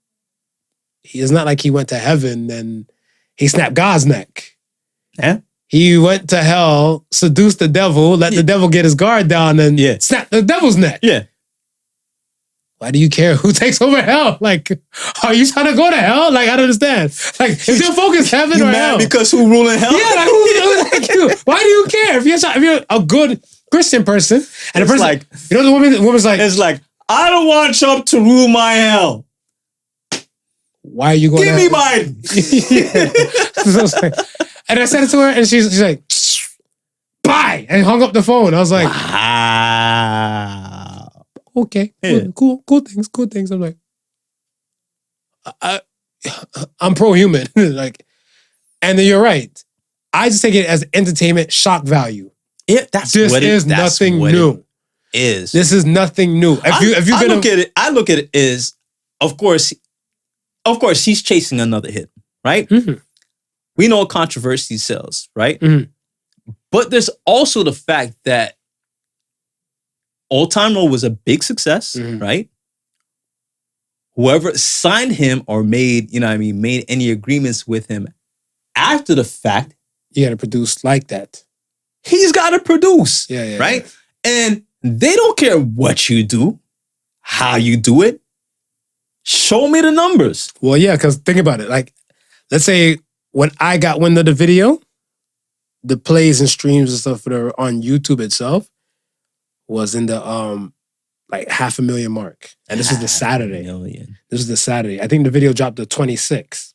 it's not like he went to heaven and he snapped God's neck. Yeah. He went to hell, seduced the devil, let the devil get his guard down and snap the devil's neck. Yeah. Why do you care who takes over hell? Like, are you trying to go to hell? Like, I don't understand. Like, if your focus heaven or hell. Because who ruling hell? Yeah, like, who's like you? Why do you care? If you're a good Christian person, and the person, like, you know, the woman's like, it's like, I don't want Trump to rule my hell. Why are you going Give me mine. And I said it to her, and she's like, bye, and hung up the phone. I was like, wow. Okay, cool things. I'm like, I'm pro-human. Like, and then you're right. I just take it as entertainment, shock value. This is nothing new. This is nothing new. I look at it as, of course, he's chasing another hit, right? Mm-hmm. We know controversy sells, right? Mm-hmm. But there's also the fact that Old Time Road was a big success, right? Whoever signed him or made any agreements with him after the fact, you got to produce like that. He's got to produce, right? Yeah. And they don't care what you do, how you do it. Show me the numbers. Well, yeah, because think about it. Like, let's say when I got wind of the video, the plays and streams and stuff that are on YouTube itself was in the like 500,000 mark. And this is the Saturday. This is the Saturday. I think the video dropped the 26th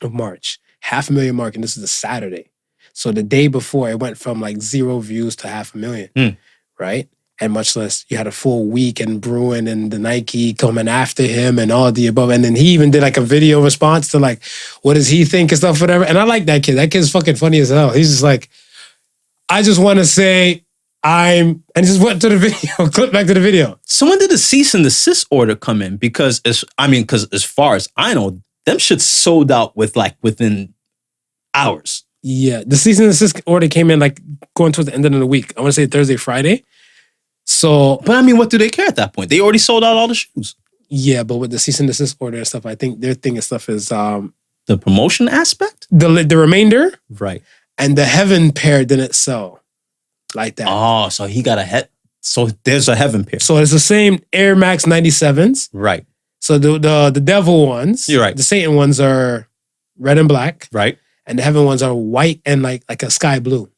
of March. 500,000 mark, and this is a Saturday. So the day before, it went from like 0 views to 500,000, right? And much less, you had a full week and Bruin and the Nike coming after him and all the above. And then he even did like a video response to like, what does he think and stuff, whatever. And I like that kid. That kid's fucking funny as hell. He's just like, I just want to say and just went to the video, clip back to the video. So when did the cease and desist order come in? Because as far as I know, them shit sold out within hours. Yeah, the cease and desist order came in like going towards the end of the week. I want to say Thursday, Friday. So, but I mean, what do they care at that point? They already sold out all the shoes. Yeah, but with the cease and desist order and stuff, I think their thing and stuff is the promotion aspect, the remainder, right? And the Heaven pair didn't sell like that. Oh, so he got a head. So there's a Heaven pair. So it's the same Air Max 97s, right? So the Devil ones, you're right. The Satan ones are red and black, right? And the Heaven ones are white and like a sky blue.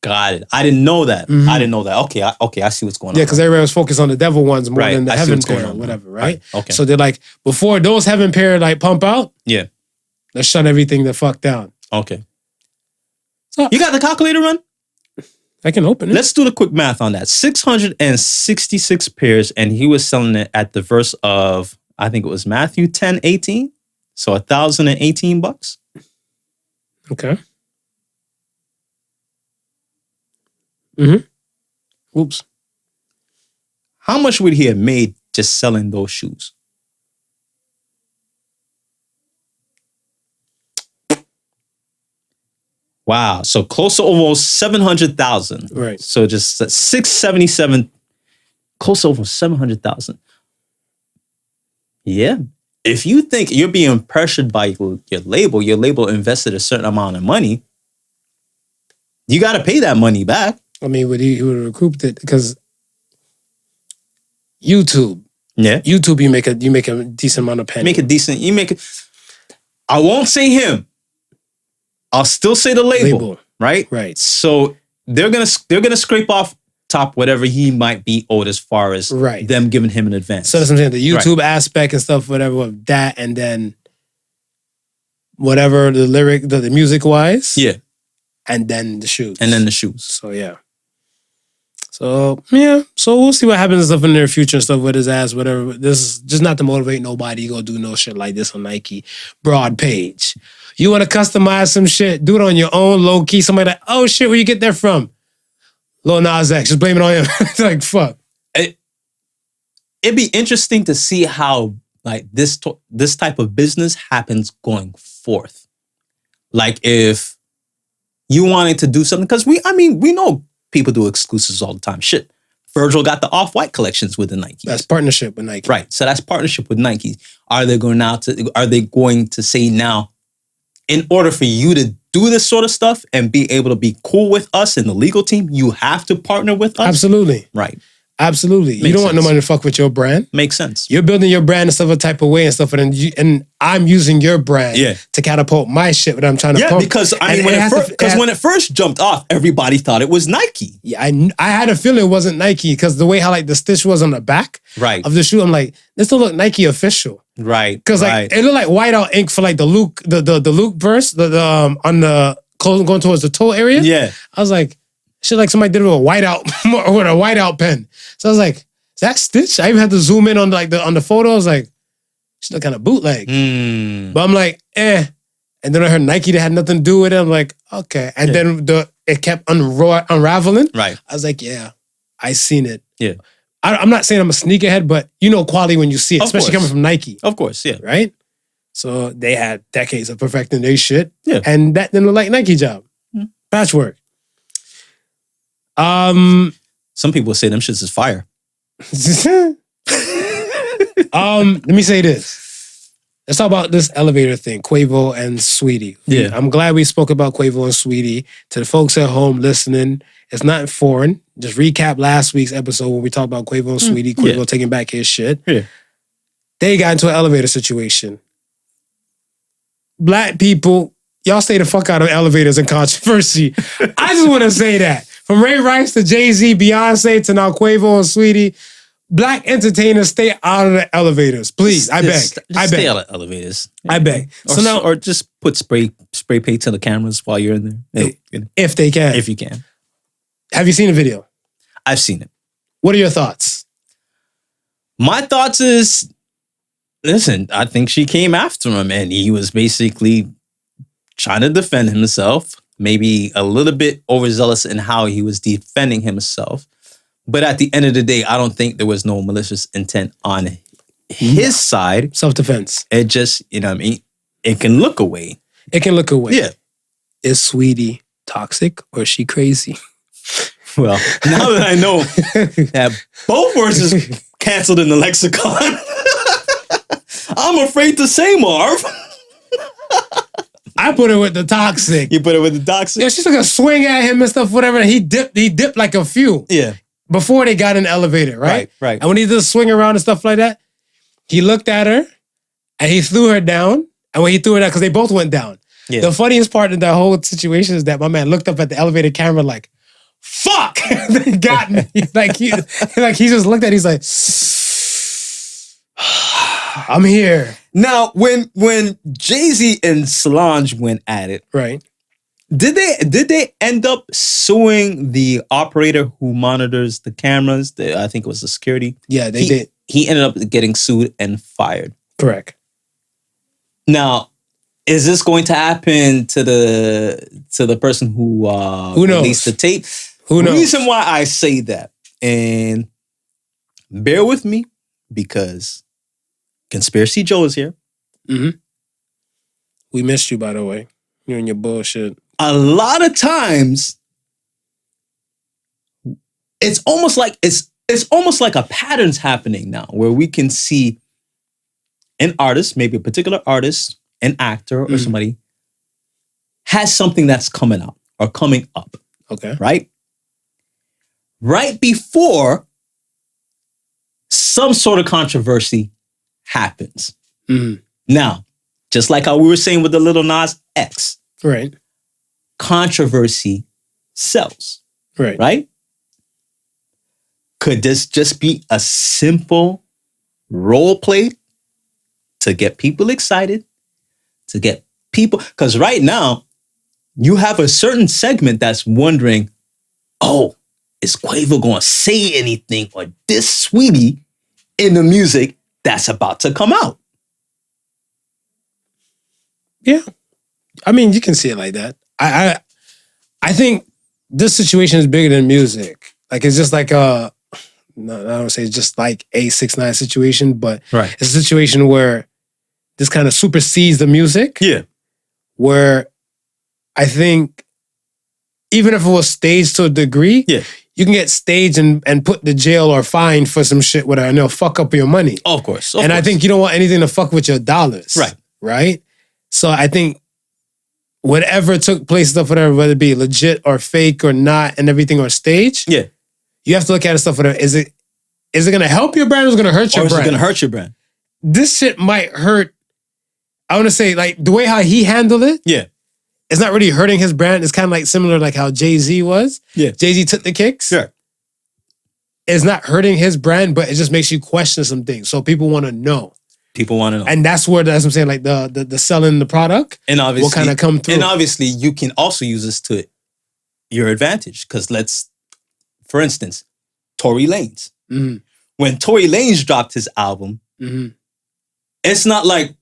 Got it. I didn't know that. Mm-hmm. I didn't know that. Okay, I see what's going on. Yeah, because everybody was focused on the Devil ones more right. than the I Heaven pair or whatever, right? Okay. So they're like, before those Heaven pair like pump out, yeah, let's shut everything the fuck down. Okay. So you got the calculator run? I can open it. Let's do the quick math on that. 666 pairs, and he was selling it at the verse of, I think it was Matthew 10:18. So $1,018. Okay. Mm-hmm. Oops. How much would he have made just selling those shoes? Wow. So close to almost 700,000. Right. So just 677, close to over 700,000. Yeah. If you think you're being pressured by your label invested a certain amount of money, you got to pay that money back. I mean, he would have recouped it because YouTube. Yeah. YouTube, you make a decent amount of penny. I won't say him. I'll still say the label. Right? Right. So they're gonna scrape off top whatever he might be owed as far as them giving him an advance. So that's what I'm saying. The YouTube aspect and stuff, whatever, with that, and then whatever the lyric, the music wise. Yeah. And then the shoes. So yeah. So yeah. So we'll see what happens and stuff in the near future and stuff with his ass, whatever. This is just not to motivate nobody to go do no shit like this on Nike broad page. You want to customize some shit, do it on your own, low key. Somebody like, oh shit, where you get that from? Lil Nas X, just blame it on him. It's like, fuck. It'd be interesting to see how like this type of business happens going forth. Like if you wanted to do something, because we know people do exclusives all the time. Shit. Virgil got the Off-White collections with the Nike. That's partnership with Nike. Right. So that's partnership with Nike. Are they going to say now, in order for you to do this sort of stuff and be able to be cool with us and the legal team, you have to partner with us? Absolutely. Right. Absolutely. You don't want nobody to fuck with your brand. Makes sense. You're building your brand and stuff a type of way and stuff, and I'm using your brand to catapult my shit that I'm trying to pump. Because when it first jumped off, everybody thought it was Nike. Yeah, I had a feeling it wasn't Nike because the way how like the stitch was on the back of the shoe, I'm like, this don't look Nike official. Right. Because like it looked like whiteout ink for like the Luke verse, on the clothes going towards the toe area. Yeah. I was like, shit like somebody did it with a whiteout with a whiteout pen. So I was like, is that Stitch? I even had to zoom in on on the photo. I was like, she look kind of bootleg. But I'm like, And then I heard Nike that had nothing to do with it. I'm like, okay. And then it kept unraveling. Right. I was like, yeah, I seen it. Yeah. I'm not saying I'm a sneakerhead, but you know quality when you see it, especially coming from Nike. Of course, yeah. Right? So they had decades of perfecting their shit. Yeah. And that didn't look like Nike job. Patchwork. Some people say them shits is fire. Let me say this. Let's talk about this elevator thing, Quavo and Sweetie. Yeah. I'm glad we spoke about Quavo and Sweetie. To the folks at home listening, it's not foreign. Just recap last week's episode when we talked about Quavo and Sweetie, Quavo taking back his shit. Yeah. They got into an elevator situation. Black people, y'all stay the fuck out of elevators and controversy. I just want to say that. From Ray Rice to Jay-Z, Beyonce to now Quavo and Sweetie, Black entertainers stay out of the elevators, please. I beg. Just stay out of elevators. I beg. Or just put spray paint on the cameras while you're in there. If they can. If you can. Have you seen the video? I've seen it. What are your thoughts? My thoughts is, listen, I think she came after him and he was basically trying to defend himself, maybe a little bit overzealous in how he was defending himself. But at the end of the day, I don't think there was no malicious intent on his side. Self-defense. It just, you know what I mean? It can look away. It can look away. Yeah. Is Sweetie toxic or is she crazy? Well, now that I know that both words is canceled in the lexicon, I'm afraid to say Marv. I put it with the toxic. You put it with the toxic? Yeah, she's like a swing at him and stuff, whatever. And he dipped like a few. Yeah. Before they got in the elevator, right? Right. And when he did the swing around and stuff like that, he looked at her and he threw her down. And when he threw her down, because they both went down. Yeah. The funniest part of that whole situation is that my man looked up at the elevator camera like, fuck! They got me. He just looked at it, he's like, I'm here. Now, when Jay-Z and Solange went at it, right? Did they end up suing the operator who monitors the cameras? I think it was the security. Yeah, they did. He ended up getting sued and fired. Correct. Now, is this going to happen to the person who knows? Released the tape? Who knows? The reason why I say that, and bear with me, because Conspiracy Joe is here. Mm-hmm. We missed you, by the way. You and your bullshit. A lot of times, it's almost like a pattern's happening now, where we can see an artist, maybe a particular artist, an actor, or somebody has something that's coming out or coming up. Okay. Right? Right before some sort of controversy happens. Mm-hmm. Now, just like how we were saying with the Lil Nas X. Right. Controversy sells. Right. Right? Could this just be a simple role play to get people excited? To get people... Because right now, you have a certain segment that's wondering, oh, is Quavo going to say anything or diss Sweetie in the music that's about to come out? Yeah. I mean, you can see it like that. I think this situation is bigger than music. Like, it's just like no, I don't say it's just like a 6ix9ine situation, but it's a situation where this kind of supersedes the music. Yeah. Where I think even if it was staged to a degree, you can get staged and put to jail or fined for some shit where they'll fuck up your money. Oh, of course. I think you don't want anything to fuck with your dollars. Right. Right? So I think whatever took place, stuff, whatever, whether it be legit or fake or not and everything or stage, you have to look at it stuff, whatever. Is it going to help your brand or is it going to hurt your brand? Or is it going to hurt your brand? This shit might hurt. I want to say, like, the way how he handled it, it's not really hurting his brand. It's kind of like similar like how Jay-Z was. Yeah. Jay-Z took the kicks. Sure. It's not hurting his brand, but it just makes you question some things. So people want to know. People want to know. And that's what I'm saying, like the selling the product and obviously will kind of come through. And obviously you can also use this to your advantage. Because for instance, Tory Lanez. Mm-hmm. When Tory Lanez dropped his album, it's not like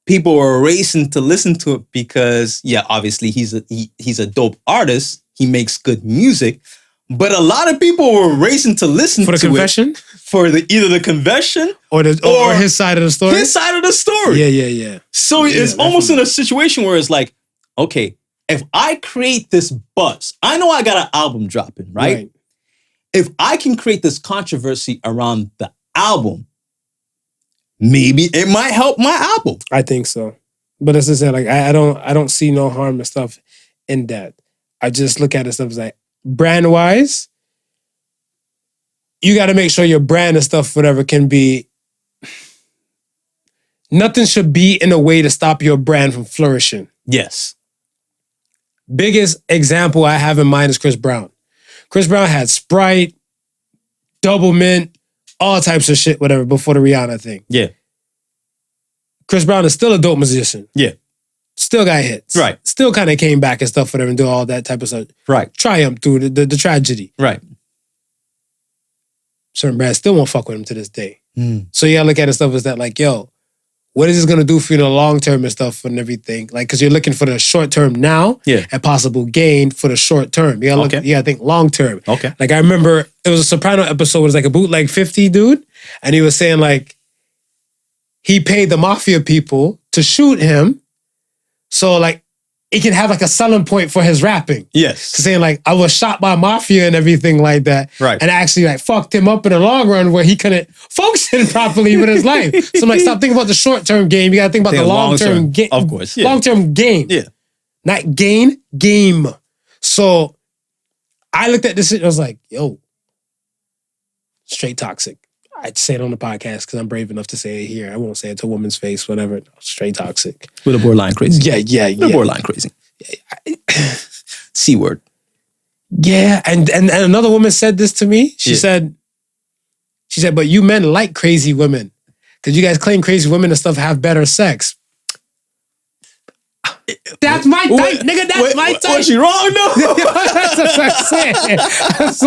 people were racing to listen to it because, obviously he's a dope artist. He makes good music. But a lot of people were racing to listen to it. For the confession? For either the confession or his side of the story? His side of the story. Yeah. So it's almost in a situation where it's like, okay, if I create this buzz, I know I got an album dropping, right? If I can create this controversy around the album, maybe it might help my album. I think so. But as I said, like I don't see no harm and stuff in that. I just look at it stuff as like, brand wise, you got to make sure your brand and stuff, whatever, can be. Nothing should be in a way to stop your brand from flourishing. Yes. Biggest example I have in mind is Chris Brown. Chris Brown had Sprite, Double Mint, all types of shit, whatever, before the Rihanna thing. Yeah. Chris Brown is still a dope musician. Yeah. Still got hits. Right. Still kind of came back and stuff for them and do all that type of stuff. Right. Triumph through the tragedy. Right. Certain brands still won't fuck with him to this day. Mm. So you gotta look at it stuff as that like, yo, what is this gonna do for you in the long term and stuff and everything? Like, cause you're looking for the short term now and possible gain for the short term. You gotta look, you gotta think long term. Okay. Like I remember it was a Soprano episode, it was like a bootleg 50 dude, and he was saying like he paid the mafia people to shoot him. So like it can have like a selling point for his rapping. Yes. Saying like I was shot by mafia and everything like that. Right. And actually like fucked him up in the long run where he couldn't function properly with his life. So I'm like, stop thinking about the short-term game. You gotta think about the long-term game. Of course. Yeah. Long-term game. Yeah. Not gain, game. So I looked at this and I was like, yo, straight toxic. I'd say it on the podcast because I'm brave enough to say it here. I won't say it to a woman's face, whatever. Straight toxic. With a borderline crazy. Yeah. Borderline crazy. C word. Yeah, and another woman said this to me. She said, but you men like crazy women. Because you guys claim crazy women and stuff have better sex. That's my type, nigga. That's my type. Was she wrong, though? That's what I'm saying. I was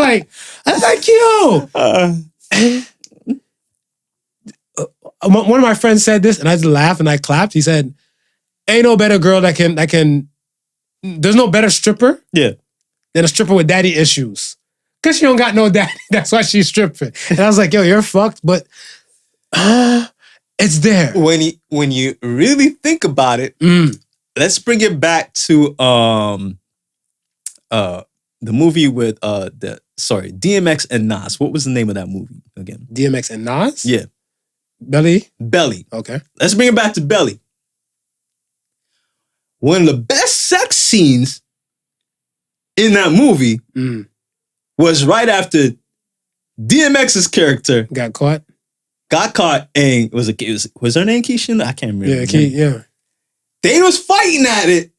like, yo. One of my friends said this, and I just laughed and I clapped. He said, ain't no better girl that can there's no better stripper than a stripper with daddy issues. Because she don't got no daddy. That's why she's stripping. And I was like, yo, you're fucked, but it's there. When you really think about it, let's bring it back to the movie with DMX and Nas. What was the name of that movie again? DMX and Nas? Yeah. Belly? Okay. Let's bring it back to Belly. One of the best sex scenes in that movie was right after DMX's character got caught, and was her name Keisha? I can't remember. Yeah. They was fighting at it,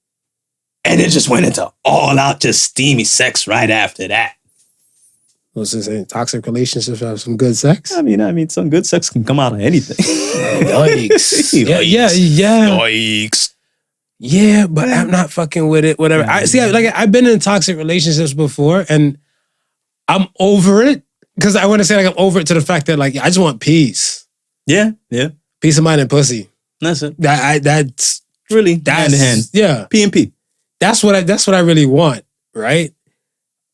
and it just went into all out, just steamy sex right after that. What's this saying? Toxic relationships have some good sex? I mean, some good sex can come out of anything. Yikes. Yeah. Yikes. Yeah, but I'm not fucking with it. Whatever. I've been in toxic relationships before, and I'm over it. Because I want to say like I'm over it to the fact that like I just want peace. Yeah. Peace of mind and pussy. That's it. That's really hand in hand. Yeah. P&P. That's what I really want, right?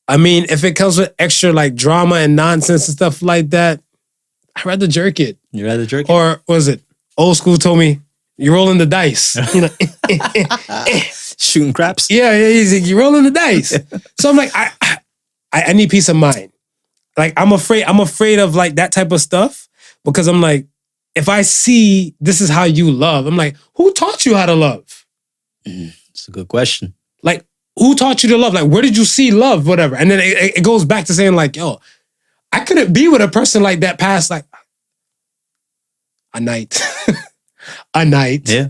I mean, if it comes with extra like drama and nonsense and stuff like that, I'd rather jerk it. You'd rather jerk it? Or was it old school told me, you're rolling the dice. You know, shooting craps? Yeah, you're rolling the dice. So I'm like, I need peace of mind. Like I'm afraid of like that type of stuff because I'm like, if I see this is how you love, I'm like, who taught you how to love? It's a good question. Like, who taught you to love? Like, where did you see love? Whatever. And then it goes back to saying like, yo, I couldn't be with a person like that past like a night. A night. Yeah.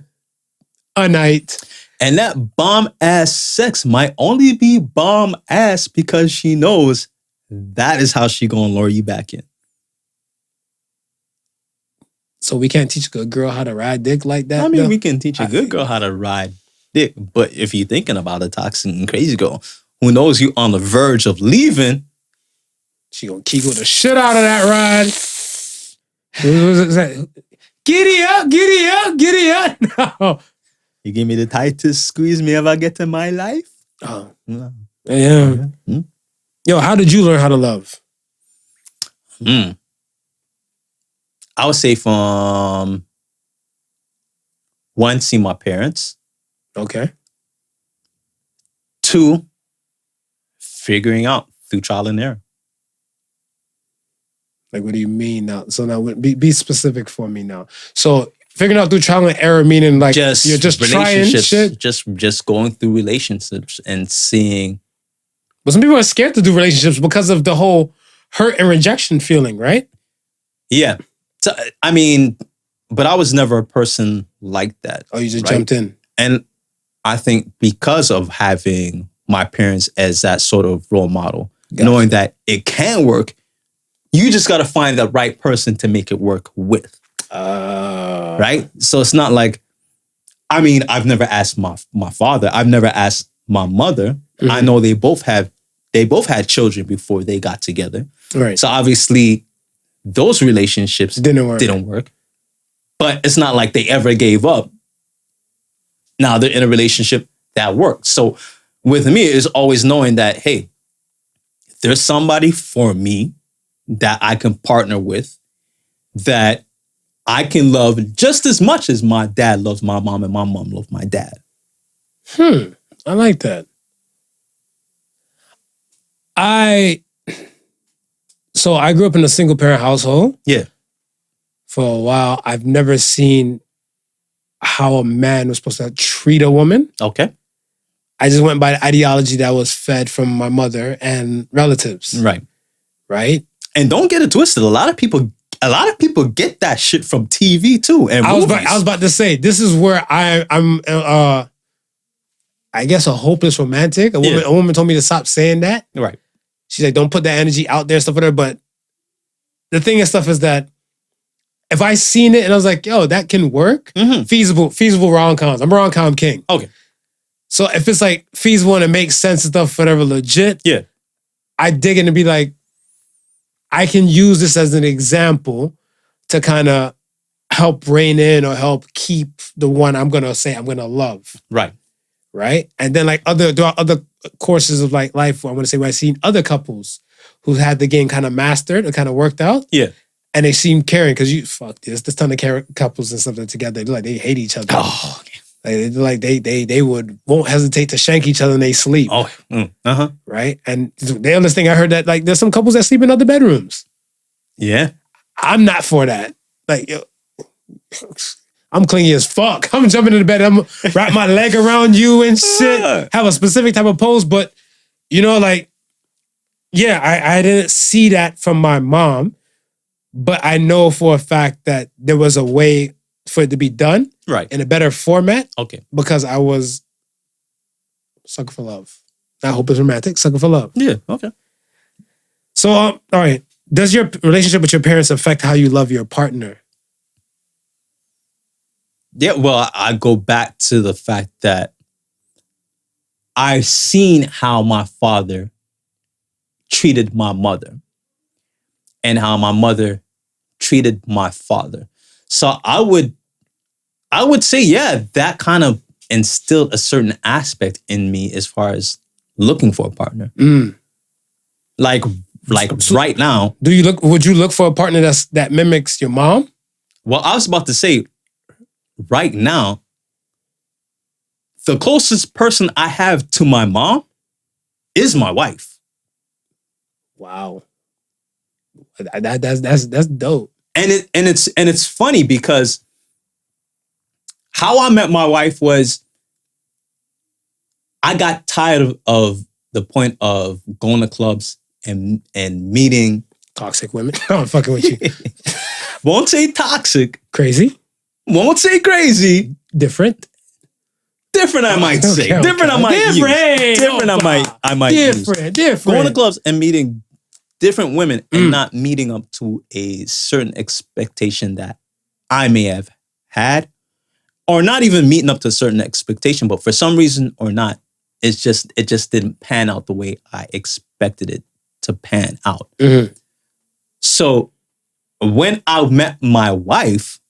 A night. And that bomb ass sex might only be bomb ass because she knows that is how she gonna lure you back in. So we can't teach a good girl how to ride dick like that? I mean, we can teach a good girl how to ride dick, but if you're thinking about a toxic and crazy girl who knows you on the verge of leaving, she gonna kegel the shit out of that ride. What was it? Giddy up. No. You give me the tightest squeeze me ever get in my life. Oh. No. Yeah. Yo, how did you learn how to love? I would say from one, seeing my parents. Okay. 2, figuring out through trial and error. Like, what do you mean now? So now, be specific for me now. So figuring out through trial and error, meaning like you're just trying shit? Just going through relationships and seeing. But some people are scared to do relationships because of the whole hurt and rejection feeling, right? Yeah. So, I mean, but I was never a person like that. Oh, you just jumped in. And I think because of having my parents as that sort of role model, knowing that it can work, You just got to find the right person to make it work with. Right? So it's not like, I mean, I've never asked my father. I've never asked my mother. Mm-hmm. I know they both had children before they got together. Right. So obviously those relationships didn't work. But it's not like they ever gave up. Now they're in a relationship that works. So with me, it's always knowing that, hey, there's somebody for me that I can partner with, that I can love just as much as my dad loves my mom and my mom loves my dad. I like that. So I grew up in a single parent household. Yeah. For a while, I've never seen how a man was supposed to treat a woman. Okay. I just went by the ideology that was fed from my mother and relatives. Right. Right? And don't get it twisted. A lot of people get that shit from TV too. And I was about to say, this is where I'm I guess a hopeless romantic. A woman told me to stop saying that. Right. She's like, don't put that energy out there, stuff like that. But the thing and stuff is that if I seen it and I was like, yo, that can work, feasible rom-coms. I'm a rom-com king. Okay. So if it's like feasible and it makes sense and stuff, whatever, legit, yeah, I dig in to be like, I can use this as an example to kind of help rein in or help keep the one I'm going to say I'm going to love. Right. Right? And then like other courses of like life, I want to say where I've seen other couples who had the game kind of mastered or kind of worked out. Yeah. And they seem caring because there's ton of couples and stuff that together, they look like they hate each other. Oh, okay. Like they won't hesitate to shank each other when they sleep. Oh, right. And the other thing I heard that like there's some couples that sleep in other bedrooms. Yeah, I'm not for that. Like, yo, I'm clingy as fuck. I'm jumping in the bed. I'm wrap my leg around you and shit. Have a specific type of pose, but you know, like, yeah, I didn't see that from my mom, but I know for a fact that there was a way for it to be done. Right. In a better format. Okay. Because I was sucker for love. Not hopeless romantic, sucker for love. Yeah. Okay. So, all right. Does your relationship with your parents affect how you love your partner? Yeah. Well, I go back to the fact that I've seen how my father treated my mother and how my mother treated my father. So I would say, yeah, that kind of instilled a certain aspect in me as far as looking for a partner. Like right now. Would you look for a partner that mimics your mom? Well, I was about to say, right now, the closest person I have to my mom is my wife. Wow. That's dope. And it's funny because how I met my wife was I got tired of the point of going to clubs and meeting toxic women. I'm fucking with you. Won't say toxic. Crazy. Won't say crazy. Different. I might say. Different. I might use. Different. I might use. Different. Going to clubs and meeting different women and not meeting up to a certain expectation that I may have had, or not even meeting up to a certain expectation, but for some reason or not, it just didn't pan out the way I expected it to pan out. Mm-hmm. So when I met my wife,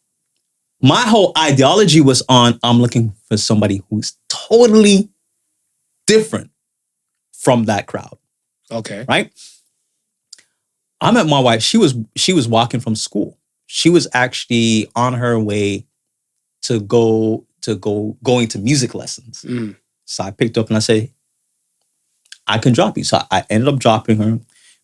my whole ideology was on, I'm looking for somebody who's totally different from that crowd. Okay. Right? I met my wife. She was walking from school. She was actually on her way to going to music lessons. So I picked up and I said, I can drop you. So I ended up dropping her.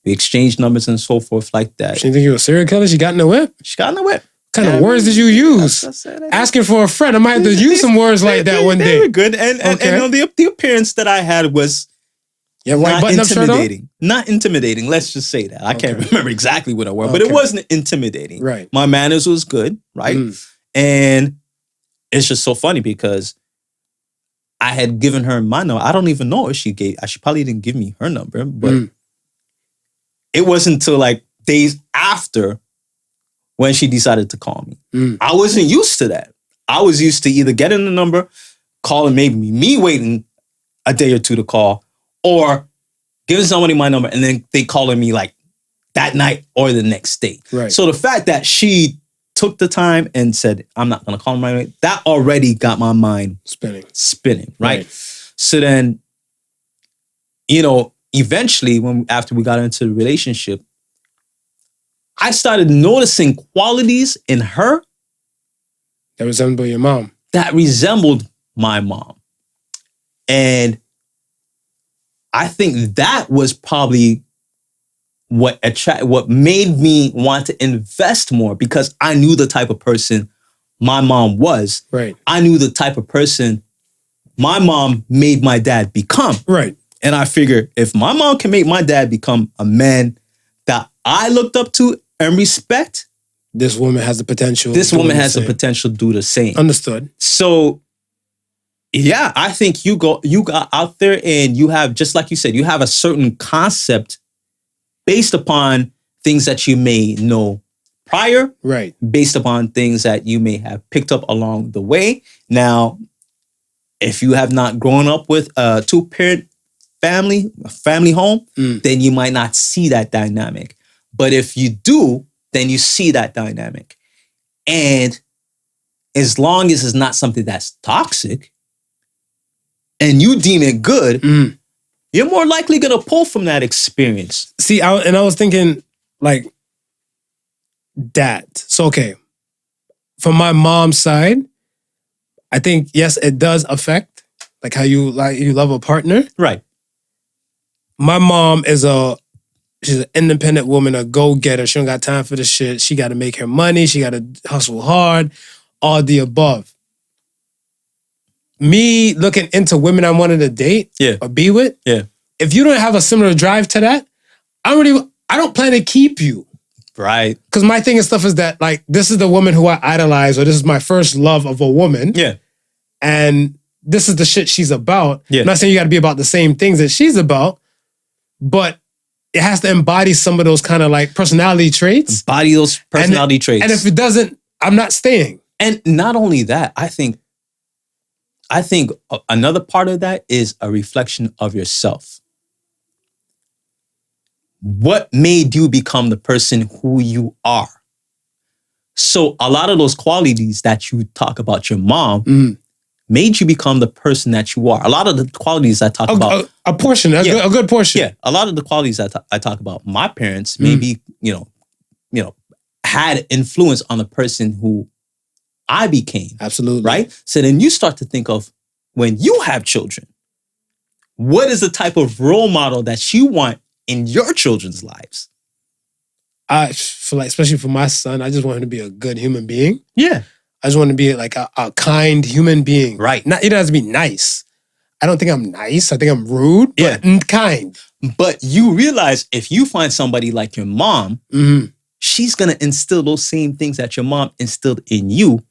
We exchanged numbers and so forth like that. She didn't think you were a serial killer? She got in the whip? She got in the whip. What kind of words did you use? Asking for a friend. I might have to use some words like that one day. They were good. And the appearance that I had was not intimidating. Not intimidating. Let's just say that. I can't remember exactly what I wore, but it wasn't intimidating. Right. My manners was good, right? And it's just so funny because I had given her my number. I don't even know if she probably didn't give me her number, but it wasn't until like days after when she decided to call me. I wasn't used to that. I was used to either getting the number, calling, maybe me waiting a day or two to call, or giving somebody my number and then they calling me like that night or the next day. Right. So the fact that she took the time and said, I'm not going to call him right away, that already got my mind spinning, right? So then, eventually after we got into the relationship, I started noticing qualities in her that resembled your mom. That resembled my mom. And I think that was probably what made me want to invest more, because I knew the type of person my mom was. Right. I knew the type of person my mom made my dad become. Right. And I figured if my mom can make my dad become a man that I looked up to and respect, this woman has the potential. This woman has the potential to do the same. Understood. So, yeah, I think you got out there and you have, just like you said, you have a certain concept based upon things that you may know prior, right? Based upon things that you may have picked up along the way. Now, if you have not grown up with a two-parent family home, then you might not see that dynamic. But if you do, then you see that dynamic. And as long as it's not something that's toxic and you deem it good, you're more likely going to pull from that experience. See, I was thinking like that. So, okay, from my mom's side, I think, yes, it does affect like how you love a partner. Right. My mom she's an independent woman, a go-getter. She don't got time for the shit. She got to make her money. She got to hustle hard, all the above. Me looking into women I wanted to date or be with, if you don't have a similar drive to that, I don't plan to keep you. Right. Because my thing and stuff is that, like, this is the woman who I idolize, or this is my first love of a woman. Yeah. And this is the shit she's about. Yeah. I'm not saying you got to be about the same things that she's about, but it has to embody some of those kind of like personality traits. Embody those personality traits. And if it doesn't, I'm not staying. And not only that, I think another part of that is a reflection of yourself. What made you become the person who you are? So a lot of those qualities that you talk about your mom made you become the person that you are. A lot of the qualities I talk about. A portion, a good portion. Yeah, a lot of the qualities I talk about my parents maybe, had influence on the person who I became. Absolutely. Right? So then you start to think of, when you have children, what is the type of role model that you want in your children's lives? I feel like, especially for my son, I just want him to be a good human being. Yeah. I just want him to be like a kind human being. Right. He doesn't have to be nice. I don't think I'm nice. I think I'm rude, but kind. But you realize if you find somebody like your mom, she's going to instill those same things that your mom instilled in you,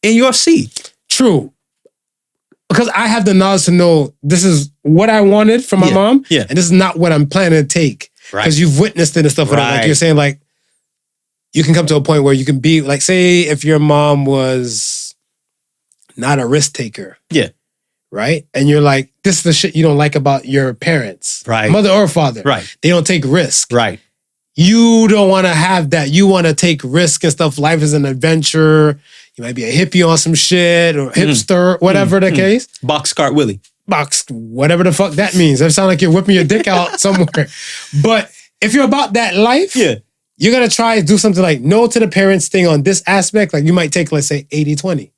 in your seed. True. Because I have the knowledge to know this is what I wanted from my mom, and this is not what I'm planning to take. Because you've witnessed it and stuff. Like you're saying, like, you can come to a point where you can be, like, say if your mom was not a risk taker. Yeah. Right? And you're like, this is the shit you don't like about your parents. Right. Mother or father. Right. They don't take risk. Right. You don't want to have that. You want to take risk and stuff. Life is an adventure. You might be a hippie on some shit or hipster, whatever the case. Boxcart Willie. Whatever the fuck that means. That sounds like you're whipping your dick out somewhere. But if you're about that life, you're going to try to do something like no to the parents thing on this aspect. Like you might take, let's say, 80-20.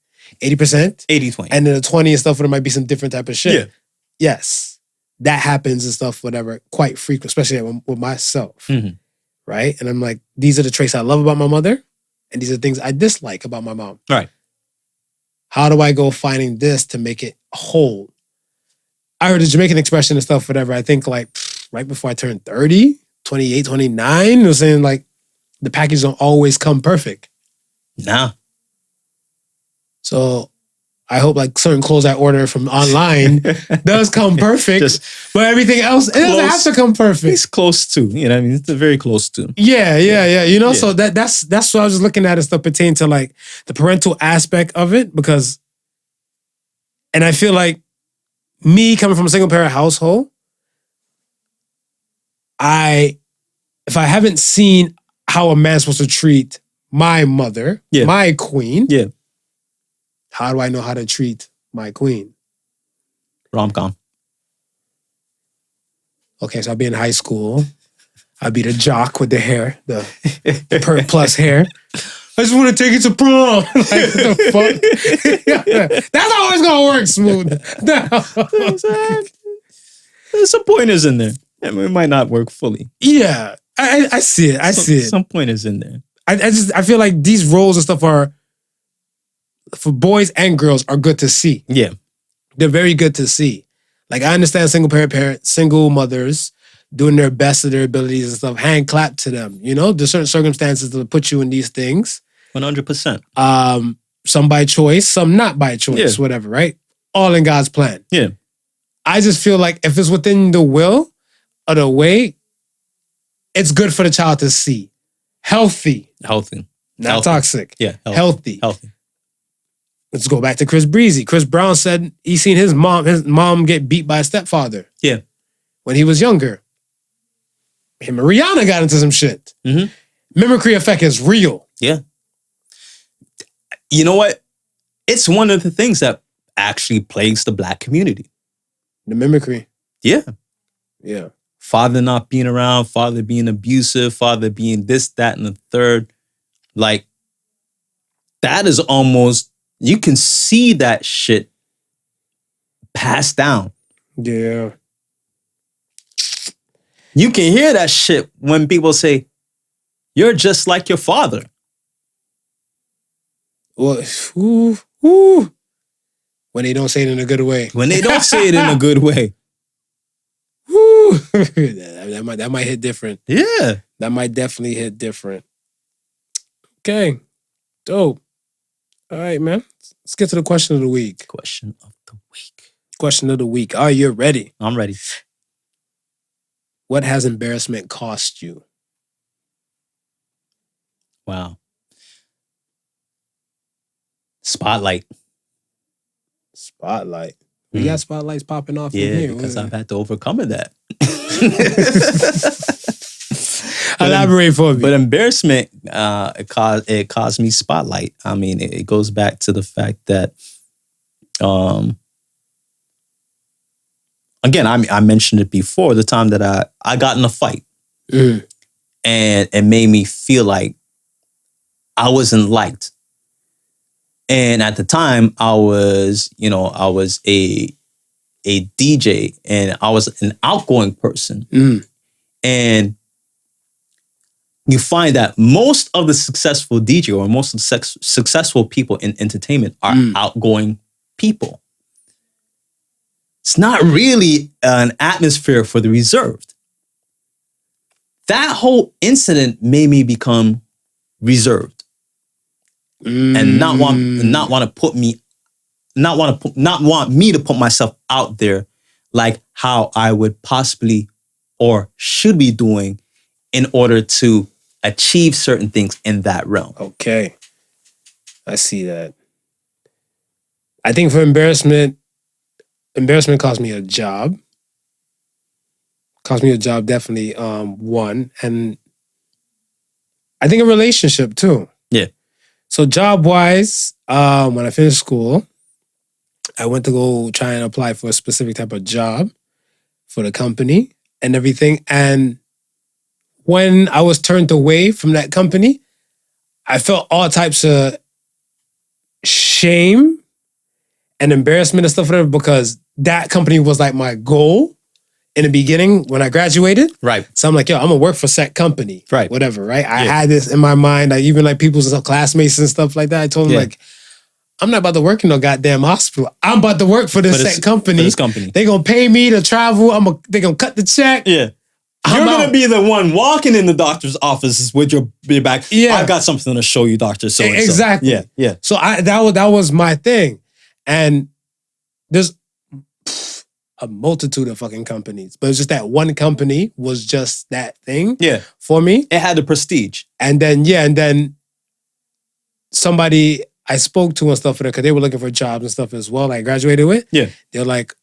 80%. 80-20. And then the 20 and stuff, where there might be some different type of shit. Yeah. Yes. That happens and stuff, whatever, quite frequent, especially with myself. Right? And I'm like, these are the traits I love about my mother. And these are things I dislike about my mom. Right. How do I go finding this to make it whole? I heard a Jamaican expression and stuff, whatever. I think like right before I turned 30, 28, 29, it was saying like the package don't always come perfect. Nah. So I hope like certain clothes I order from online does come perfect, but everything else, it doesn't have to come perfect. It's close to, you know what I mean? It's very close to. Yeah. You know, so that's what I was looking at as stuff pertaining to like the parental aspect of it, because, and I feel like me coming from a single parent household, if I haven't seen how a man's supposed to treat my mother, my queen, how do I know how to treat my queen? Rom-com. Okay, so I'll be in high school. I'll be the jock with the hair, the per plus hair. I just want to take it to prom. Like, what the fuck? That's always going to work smooth. Exactly. There's some pointers in there. I mean, it might not work fully. Yeah, I see it. I see it. Some pointers in there. I feel like these roles and stuff are, for boys and girls, are good to see. Yeah. They're very good to see. Like, I understand single mothers doing their best of their abilities and stuff. Hand clap to them. You know, there's certain circumstances that put you in these things. 100%. Some by choice, some not by choice, whatever, right? All in God's plan. Yeah. I just feel like if it's within the will or the way, it's good for the child to see. Healthy. Not toxic. Yeah. Healthy. Let's go back to Chris Breezy. Chris Brown said he seen his mom get beat by a stepfather. Yeah. When he was younger. Him and Rihanna got into some shit. Mm-hmm. Mimicry effect is real. Yeah. You know what? It's one of the things that actually plagues the Black community. The mimicry. Yeah. Yeah. Father not being around, father being abusive, father being this, that, and the third. Like, that is almost, you can see that shit passed down. Yeah. You can hear that shit when people say, you're just like your father. Well, when they don't say it in a good way. When they don't say it in a good way. that might hit different. Yeah. That might definitely hit different. Okay. Dope. All right, man. Let's get to the question of the week. Question of the week. Are you ready? I'm ready. What has embarrassment cost you? Wow. Spotlight. We got spotlights popping off in here. Because I've had to overcome that. Elaborate for me. But embarrassment, it caused me spotlight. I mean, it goes back to the fact that, again, I mentioned it before, the time that I got in a fight. And it made me feel like I wasn't liked. And at the time, I was a DJ, and I was an outgoing person. And you find that most of the successful DJ or most of the successful people in entertainment are outgoing people. It's not really an atmosphere for the reserved. That whole incident made me become reserved. And not want me to put myself out there like how I would possibly or should be doing in order to achieve certain things in that realm. Okay. I see that. I think for embarrassment cost me a job. Definitely, one. And I think a relationship too. Yeah. So job-wise, when I finished school, I went to go try and apply for a specific type of job for the company and everything. And when I was turned away from that company, I felt all types of shame and embarrassment and stuff, whatever, because that company was like my goal in the beginning when I graduated. Right. So I'm like, yo, I'm gonna work for said company. Right. Whatever, right? I had this in my mind. Like, even like people's classmates and stuff like that. I told them like, I'm not about to work in no goddamn hospital. I'm about to work for this said company. For this company. They gonna pay me to travel. They gonna cut the check. Yeah. You're going to be the one walking in the doctor's offices with your back. Yeah. I've got something to show you, doctor. So exactly. Yeah. So that was my thing. And there's a multitude of fucking companies, but it's just that one company was just that thing for me. It had the prestige. And then somebody I spoke to and stuff for that, because they were looking for jobs and stuff as well, like graduated with. Yeah. They're like,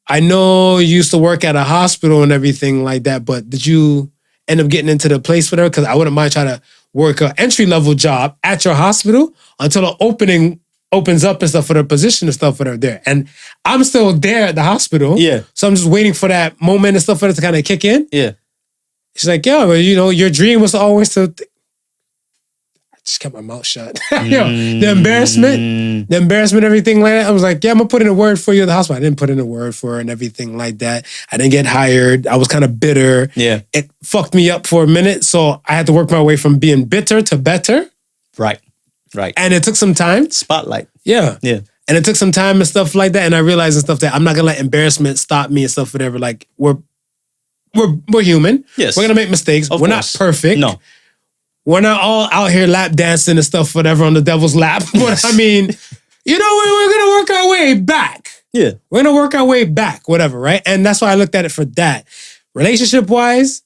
I know you used to work at a hospital and everything like that, but did you end up getting into the place for that? Because I wouldn't mind trying to work an entry-level job at your hospital until the opening opens up and stuff for the position and stuff for there. And I'm still there at the hospital. Yeah. So I'm just waiting for that moment and stuff for it to kind of kick in. Yeah. She's like, yo, your dream was always to... I just kept my mouth shut. The embarrassment, everything like that. I was like, yeah, I'm going to put in a word for you at the hospital. I didn't put in a word for her and everything like that. I didn't get hired. I was kind of bitter. Yeah. It fucked me up for a minute. So I had to work my way from being bitter to better. Right. And it took some time. Spotlight. Yeah. And it took some time and stuff like that. And I realized and stuff that I'm not going to let embarrassment stop me and stuff, whatever. Like, we're human. Yes. We're going to make mistakes. We're not perfect. No. We're not all out here lap dancing and stuff, whatever, on the devil's lap. But I mean, we're going to work our way back. Yeah. We're going to work our way back, whatever, right? And that's why I looked at it for that. Relationship-wise,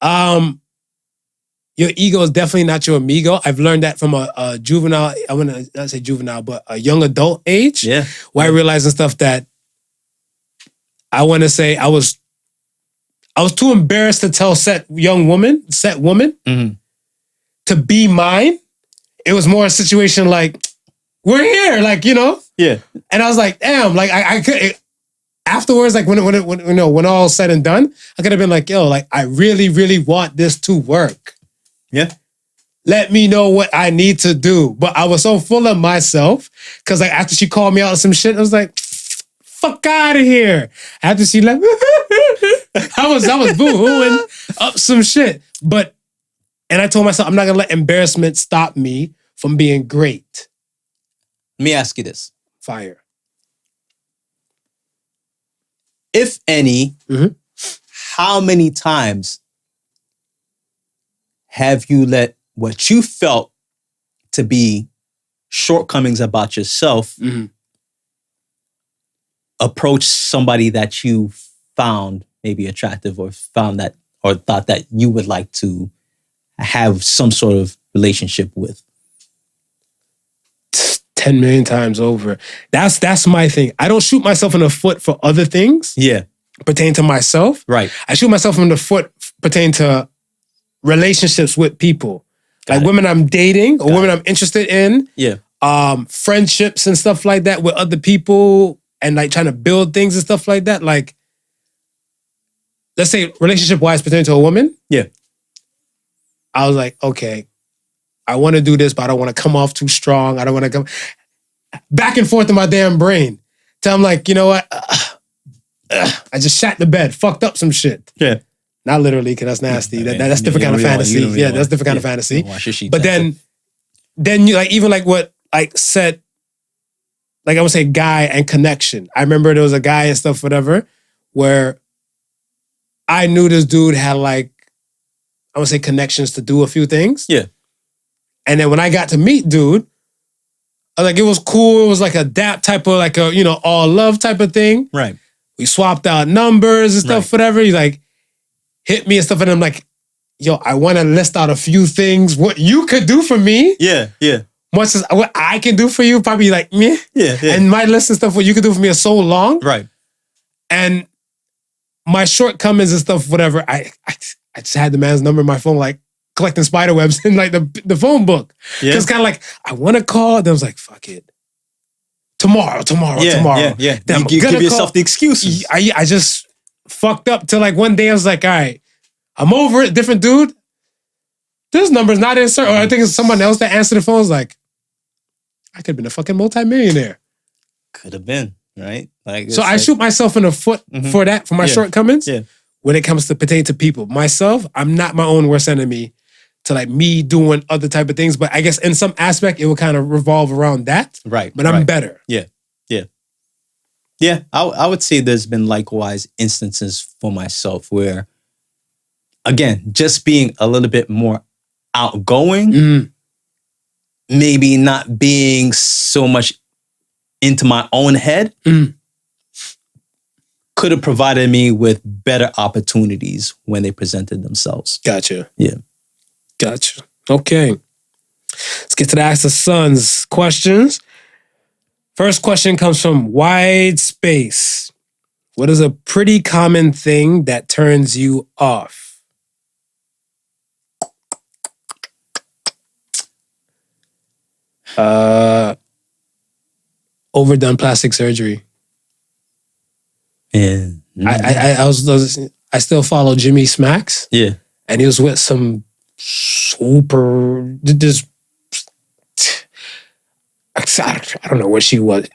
your ego is definitely not your amigo. I've learned that from a juvenile, I wouldn't not say juvenile, but a young adult age. Yeah. Where I realized and stuff that I want to say I was too embarrassed to tell set woman, Mm-hmm. to be mine. It was more a situation like, we're here, like, Yeah. And I was like, damn, like I could afterwards, like when all said and done, I could have been like, yo, like I really, really want this to work. Yeah. Let me know what I need to do. But I was so full of myself because like after she called me out on some shit, I was like, fuck out of here. After she left, I was boo-hooing up some shit. And I told myself, I'm not going to let embarrassment stop me from being great. Let me ask you this. Fire. If any, how many times have you let what you felt to be shortcomings about yourself approach somebody that you found maybe attractive or found that or thought that you would like to have some sort of relationship with? 10 million times over. That's my thing. I don't shoot myself in the foot for other things. Yeah. Pertain to myself. Right. I shoot myself in the foot pertain to relationships with people. Like women I'm dating or women I'm interested in. Yeah. Friendships and stuff like that with other people and like trying to build things and stuff like that. Like, let's say relationship-wise pertaining to a woman. Yeah. I was like, okay, I want to do this, but I don't want to come off too strong. I don't want to come back and forth in my damn brain. Till I'm like, you know what? I just shat the bed, fucked up some shit. Yeah. Not literally, because that's nasty. That's different kind of fantasy. Yeah, that's different kind of fantasy. But then you like, even like what like said, like I would say guy and connection. I remember there was a guy and stuff, whatever, where I knew this dude had like, I would say connections to do a few things. Yeah. And then when I got to meet dude, I was like, it was cool. It was like a dap type of like a, all love type of thing. Right. We swapped out numbers and stuff, whatever. He like hit me and stuff. And I'm like, yo, I want to list out a few things, what you could do for me. Yeah. Yeah. Much as what I can do for you, probably like me. Yeah. And my list and stuff, what you could do for me is so long. Right. And my shortcomings and stuff, whatever, I just had the man's number in my phone, like collecting spider webs in like the phone book. Yeah. It's kind of like, I want to call. Then I was like, fuck it. Tomorrow. Yeah. Then you give yourself the excuses. I just fucked up till like one day I was like, all right, I'm over it. Different dude. This number's not insert. Or I think it's someone else that answered the phone. I was like, I could have been a fucking multimillionaire. Could have been, right? Like, so I shoot myself in the foot for that, for my shortcomings. Yeah. When it comes to pertaining to people. Myself, I'm not my own worst enemy to like me doing other type of things. But I guess in some aspect, it will kind of revolve around that. Right. But I'm better. Yeah. Yeah. Yeah. I would say there's been likewise instances for myself where, again, just being a little bit more outgoing, maybe not being so much into my own head could have provided me with better opportunities when they presented themselves. Gotcha. Yeah. Gotcha. Okay. Let's get to the Ask the Sons questions. First question comes from Wide Space. What is a pretty common thing that turns you off? Overdone plastic surgery. Yeah. I still follow Jimmy Smacks. Yeah. And he was with some super just I don't know what she was.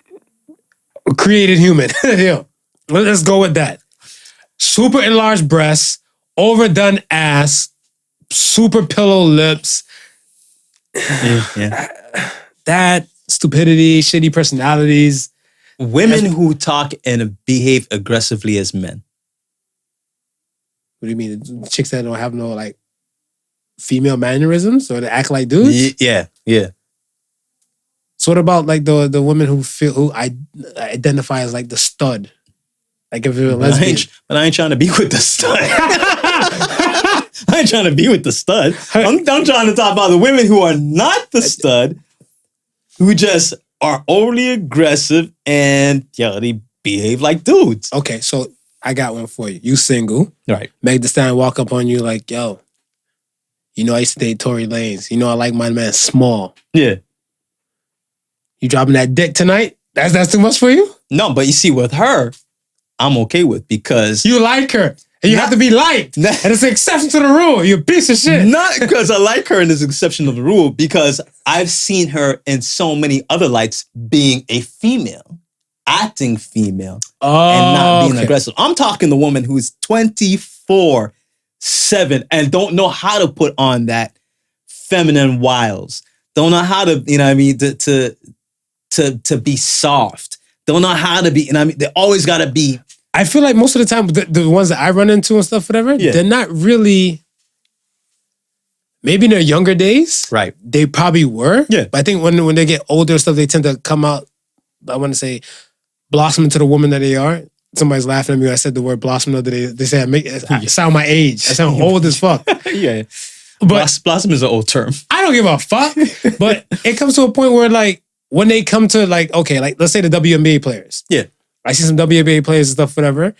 Created human. Yeah. Let's go with that. Super enlarged breasts, overdone ass, super pillow lips. Yeah. That stupidity, shitty personalities. Women who talk and behave aggressively as men. What do you mean? Chicks that don't have no like female mannerisms or they act like dudes? Yeah. So what about like the women who identify as like the stud? Like if you're a lesbian. But I ain't trying to be with the stud. I ain't trying to be with the stud. I'm trying to talk about the women who are not the stud, who just are overly aggressive and they behave like dudes. Okay, so I got one for you. You single. Right. Meg Thee Stallion walk up on you like, yo, you know I used to date Tory Lanez. You know I like my man small. Yeah. You dropping that dick tonight? That's too much for you? No, but you see, with her, I'm okay with because you like her. And you have to be liked. And it's an exception to the rule. You're a piece of shit. Not because I like her and it's an exception of the rule, because I've seen her in so many other lights being a female, acting female, and not being aggressive. I'm talking the woman who's 24/7 and don't know how to put on that feminine wiles. Don't know how to, you know what I mean, to be soft. Don't know how to be, you know what I mean? They always got to be. I feel like most of the time, the ones that I run into and stuff, whatever, they're not really, maybe in their younger days, right? They probably were. Yeah. But I think when they get older and stuff, they tend to come out, I want to say, blossom into the woman that they are. Somebody's laughing at me when I said the word blossom the other day. They say I sound my age. I sound old as fuck. Yeah. But blossom is an old term. I don't give a fuck. But it comes to a point where like, when they come to like, okay, like let's say the WNBA players. Yeah. I see some WNBA players and stuff, whatever.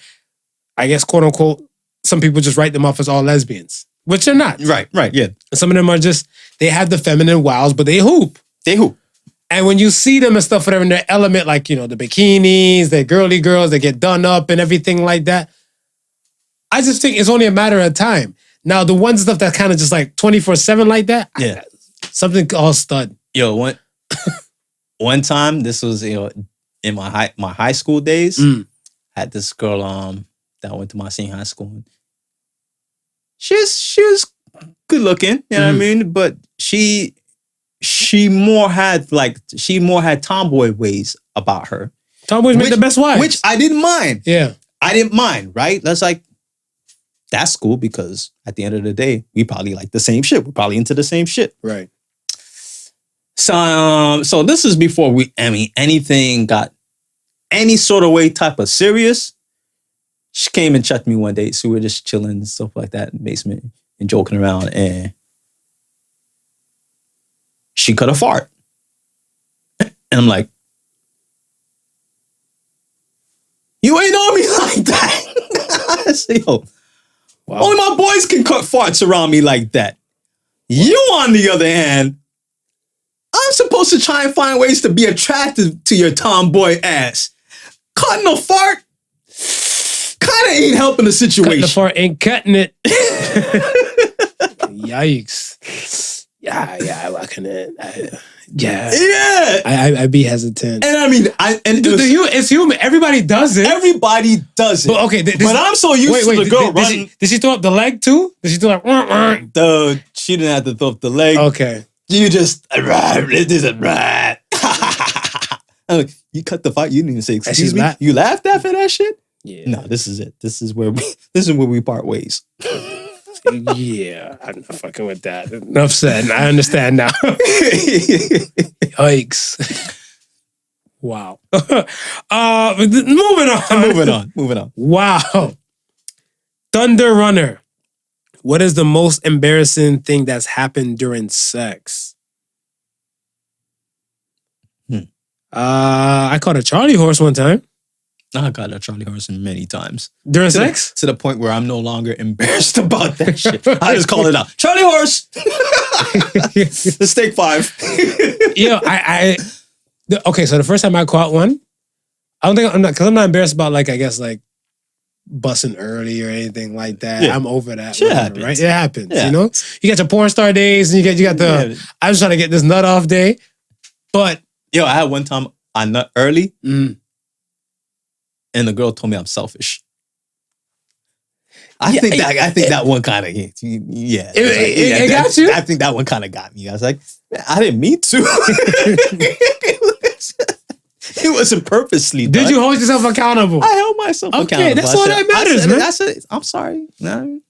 I guess, quote unquote, some people just write them off as all lesbians, which they're not. Right, yeah. And some of them are just, they have the feminine wiles, but they hoop. And when you see them and stuff, whatever, in their element, like, you know, the bikinis, the girly girls, they get done up and everything like that. I just think it's only a matter of time. Now, the one stuff that kind of just like 24/7 like that, something called stud. Yo, one time, this was, you know, in my high school days, had this girl that went to my senior high school. She was good looking, you know what I mean? But she more had tomboy ways about her. Tomboys make the best wives. Which I didn't mind. Yeah. I didn't mind, right? That's cool because at the end of the day, we probably like the same shit. We're probably into the same shit. Right. So this is before anything got any sort of way type of serious. She came and checked me one day. So we were just chilling and stuff like that in the basement and joking around. And she cut a fart. And I'm like, you ain't on me like that. I say, yo, only my boys can cut farts around me like that. You, on the other hand, I'm supposed to try and find ways to be attractive to your tomboy ass. Cutting a fart kind of ain't helping the situation. Cutting the fart ain't cutting it. Yikes. Yeah, I can it. Yeah. I'd be hesitant. And I mean, it's human. Everybody does it. Everybody does it. But okay, but I'm so used to the girl running. Did she throw up the leg too? Did she do like? She didn't have to throw up the leg. Okay. You just this is a rat. You cut the fight. You didn't even say excuse me. You laughed after that shit. Yeah. No, this is it. This is where we part ways. Yeah, I'm not fucking with that. Enough said. I understand now. Yikes. Wow. Moving on. Moving on. Wow. Thunder Runner. What is the most embarrassing thing that's happened during sex? I caught a Charlie horse one time. I got a Charlie horse many times. During sex? To the point where I'm no longer embarrassed about that shit. I just call it out. Charlie horse! Let's take 5. Okay, so the first time I caught one, I don't think because I'm not embarrassed about like, I guess like busting early or anything like that. Yeah. I'm over that. Shit whatever, happens. right? It happens, Yeah. you know? You got your porn star days and you got the, I was trying to get this nut off day, but. Yo, I had one time I nut early Mm. and the girl told me I'm selfish. I think that one kind of, yeah. It got you? I think that one kind of got me. I was like, I didn't mean to. It wasn't purposely done. Did you hold yourself accountable? I held myself accountable. Okay, that's all that matters, man. I'm sorry. No.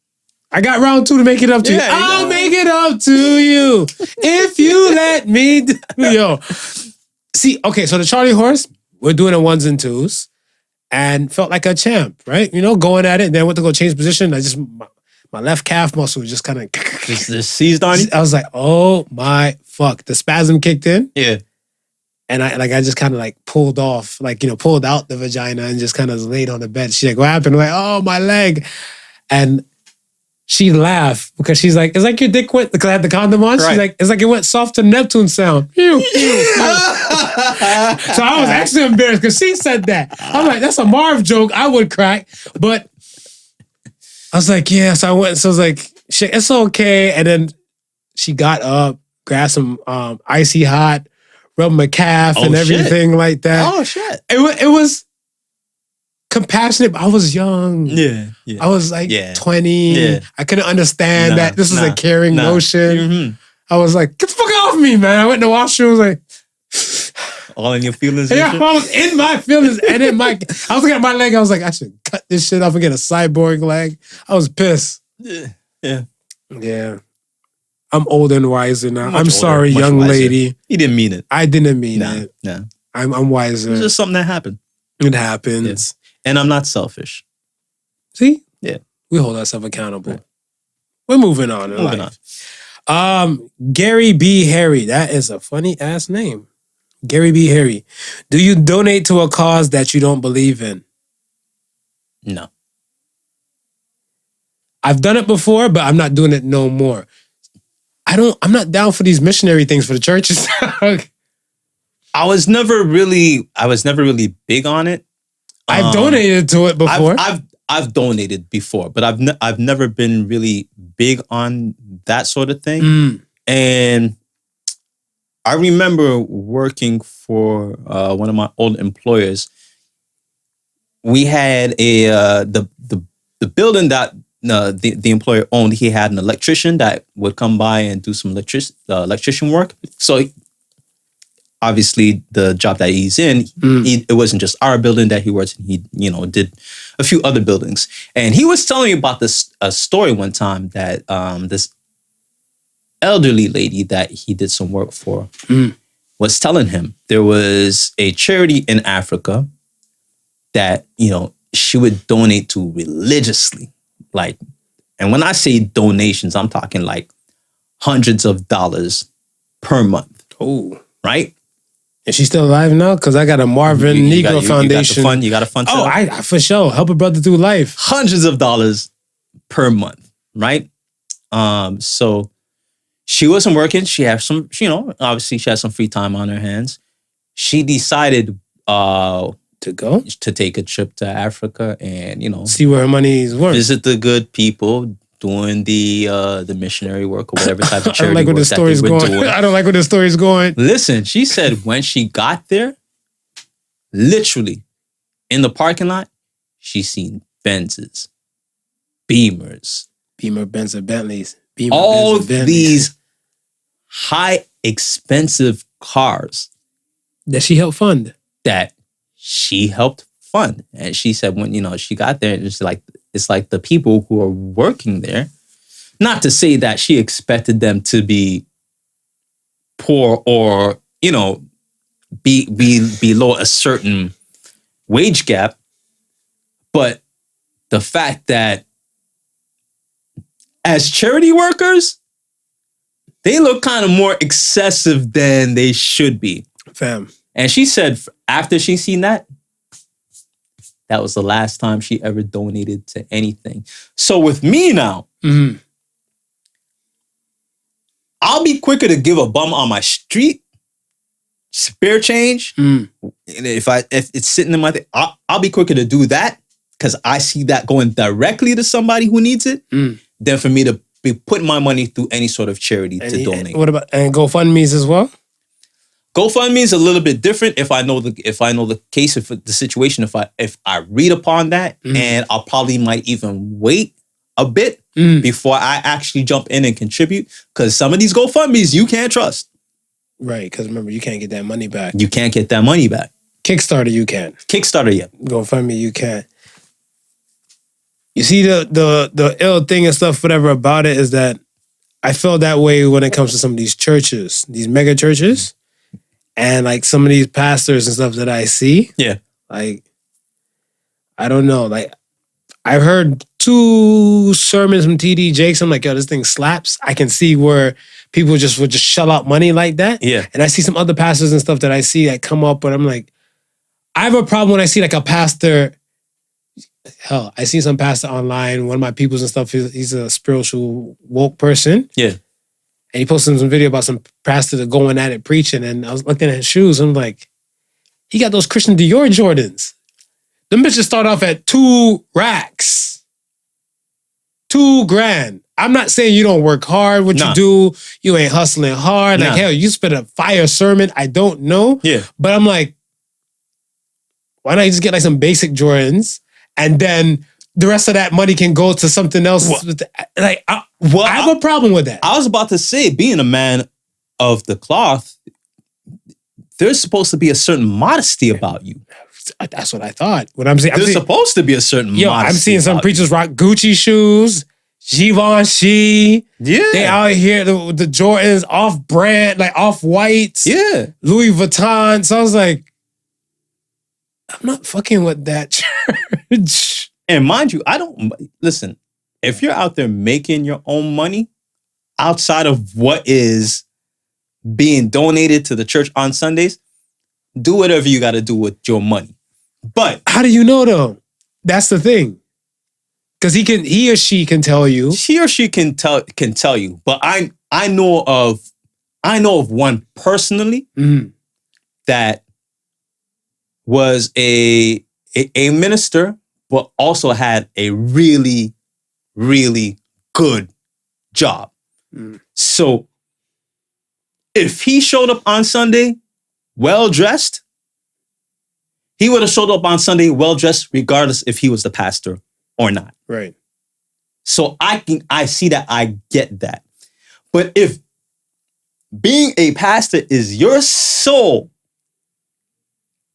I got round 2 to make it up to you. Yeah, I'll make it up to you if you let me. Yo. See, okay, so the Charlie horse, we're doing it 1s and 2s and felt like a champ, right? You know, going at it. And then I went to go change position. I just, my left calf muscle was just kind of. Just seized on you? I was like, oh my fuck. The spasm kicked in. Yeah. And I just kind of like pulled off, like, you know, pulled out the vagina and just kind of laid on the bed. She's like, what happened? I'm like, oh, my leg. And she laughed because she's like, it's like your dick went, because I had the condom on. Right. She's like, it's like it went soft to Neptune sound. Pew, pew, pew. So I was actually embarrassed because she said that. I'm like, that's a Marv joke I would crack. But I was like, yeah. So I went, so I was like, shit, it's okay. And then she got up, grabbed some icy hot, rubbed my calf and everything like that. Oh, shit. It was compassionate, but I was young. Yeah. I was like 20. Yeah. I couldn't understand that this was a caring notion. Mm-hmm. I was like, get the fuck off me, man. I went in the washroom, I was like... All in your feelings? Yeah, I was in my feelings. And then I was looking at my leg, I was like, I should cut this shit off and get a cyborg leg. I was pissed. Yeah. I'm older and wiser now. I'm sorry, young lady. You didn't mean it. I didn't mean it. No. I'm wiser. It's just something that happened. It happens. Yeah. And I'm not selfish. See? Yeah. We hold ourselves accountable. Right. We're moving on in life. Gary B. Harry. That is a funny ass name. Gary B. Harry. Do you donate to a cause that you don't believe in? No. I've done it before, but I'm not doing it no more. I'm not down for these missionary things for the churches. I was never really big on it. I've donated to it before. I've donated before, but I've never been really big on that sort of thing. And I remember working for one of my old employers. We had the building that the employer owned. He had an electrician that would come by and do some electrician work. So obviously, the job that he's in, it wasn't just our building that he worked in. He, did a few other buildings. And he was telling me about this story one time that this elderly lady that he did some work for was telling him there was a charity in Africa that, she would donate to religiously. Like, and when I say donations, I'm talking like hundreds of dollars per month. Oh. Right? Is she still alive now? Because I got a Marvin Negro Foundation. You got a fund. Oh, I for sure. Help a brother through life. Hundreds of dollars per month, right? So she wasn't working. She had some, obviously she had some free time on her hands. She decided to take a trip to Africa and, see where her money's worth. Visit the good people doing the missionary work or whatever type of charity I don't like where work the story's going. doing. I don't like where the story's going. Listen, she said when she got there, literally in the parking lot, she seen Benzes, Beamers, Benz, and Bentleys. All these high expensive cars that she helped fund. And she said when she got there, it's like the people who are working there. Not to say that she expected them to be poor or be below a certain wage gap, but the fact that as charity workers, they look kind of more excessive than they should be. Fam. And she said after she seen that was the last time she ever donated to anything. So with me now, I'll be quicker to give a bum on my street spare change. And if it's sitting in my thing, I'll be quicker to do that because I see that going directly to somebody who needs it than for me to be putting my money through any sort of charity to donate. What about and GoFundMe's as well? GoFundMe is a little bit different if I know the case, if the situation, if I read upon that, and I'll probably might even wait a bit before I actually jump in and contribute, because some of these GoFundMes you can't trust. Right, because remember, you can't get that money back. You can't get that money back. Kickstarter, you can. Kickstarter, yeah. GoFundMe, you can. You see, the ill thing and stuff, whatever about it, is that I feel that way when it comes to some of these churches, these mega churches. And like some of these pastors and stuff that I see, like, I don't know. Like, I've heard 2 sermons from TD Jakes. I'm like, yo, this thing slaps. I can see where people would just shell out money like that. Yeah. And I see some other pastors and stuff that I see that come up, but I'm like, I have a problem when I see like a pastor. Hell, I see some pastor online. One of my peoples and stuff, he's a spiritual woke person. Yeah. And he posted some video about some pastor that going at it preaching, and I was looking at his shoes. And I'm like, he got those Christian Dior Jordans. Them bitches start off at 2 racks. $2,000. I'm not saying you don't work hard. What you do, you ain't hustling hard. Like, hell, you spit a fire sermon. I don't know. Yeah. But I'm like, why not just get like some basic Jordans, and then the rest of that money can go to something else? I have a problem with that. I was about to say, being a man of the cloth, there's supposed to be a certain modesty about you. That's what I thought. What I'm saying, there's supposed to be a certain modesty. I'm seeing some preachers rock Gucci shoes, Givenchy. Yeah. They out here, the Jordans, off-brand, like off-whites. Yeah. Louis Vuitton. So I was like, I'm not fucking with that church. And mind you, listen, if you're out there making your own money outside of what is being donated to the church on Sundays, do whatever you got to do with your money. But how do you know though? That's the thing. Because he or she can tell you. He or she can tell you. But I know of one personally that was a minister, but also had a really, really good job. So if he showed up on Sunday well-dressed, he would have showed up on Sunday well-dressed regardless if he was the pastor or not. Right. So I see that, I get that. But if being a pastor is your sole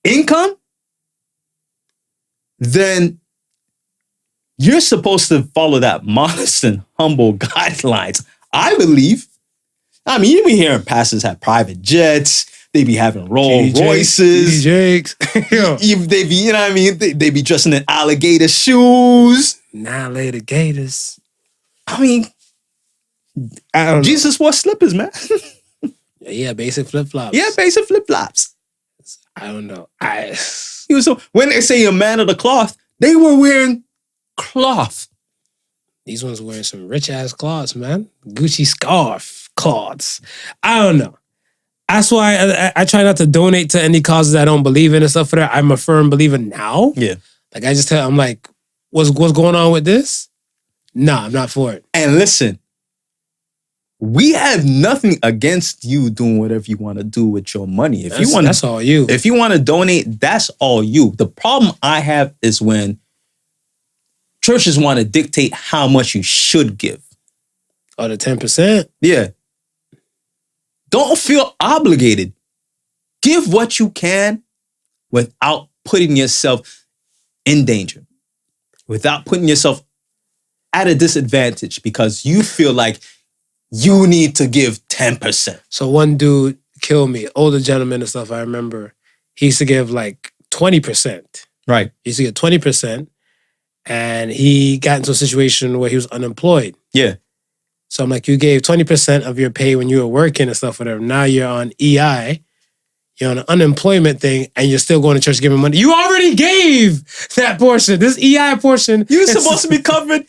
income, then you're supposed to follow that modest and humble guidelines, I believe. I mean, you be hearing pastors have private jets. They be having Rolls Royces. They be, you know what I mean? They be dressing in alligator shoes. Alligator gators. I mean, I don't Jesus wore slippers, man. Yeah, basic flip-flops. Yeah, basic flip-flops. I don't know. When they say a man of the cloth, they were wearing cloth. These ones wearing some rich-ass cloths, man. Gucci scarf cloths. I don't know. That's why I try not to donate to any causes I don't believe in and stuff for that. I'm a firm believer now. Yeah. Like, I'm like, what's going on with this? Nah, I'm not for it. And listen, we have nothing against you doing whatever you want to do with your money. That's all you. If you want to donate, that's all you. The problem I have is when churches want to dictate how much you should give. Oh, the 10%? Yeah. Don't feel obligated. Give what you can without putting yourself in danger, without putting yourself at a disadvantage because you feel like you need to give 10%. So one dude kill me. Older gentleman and stuff, I remember, he used to give like 20%. Right. He used to get 20%. And he got into a situation where he was unemployed. Yeah. So I'm like, you gave 20% of your pay when you were working and stuff, whatever. Now you're on EI. You're on an unemployment thing, and you're still going to church giving money. You already gave that portion. This EI portion. You're supposed to be covered.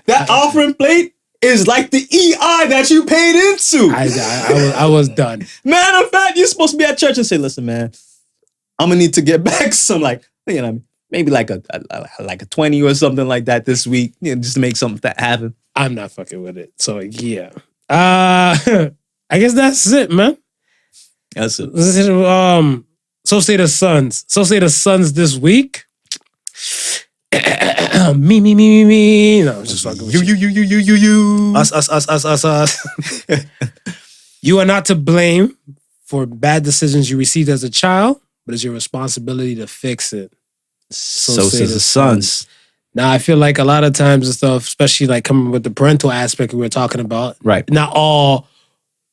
That offering plate is like the EI that you paid into. I was done. Matter of fact, you're supposed to be at church and say, listen, man, I'm going to need to get back some, like, you know what I mean? Maybe like a 20 or something like that this week, just to make something that happen. I'm not fucking with it. So yeah. I guess that's it, man. That's it. So say the Suns. So say the Suns this week. me. No, I'm just fucking with you. Us. You are not to blame for bad decisions you received as a child, but it's your responsibility to fix it. So say the Suns. Now, I feel like a lot of times and stuff, especially like coming with the parental aspect we were talking about, right? Not all,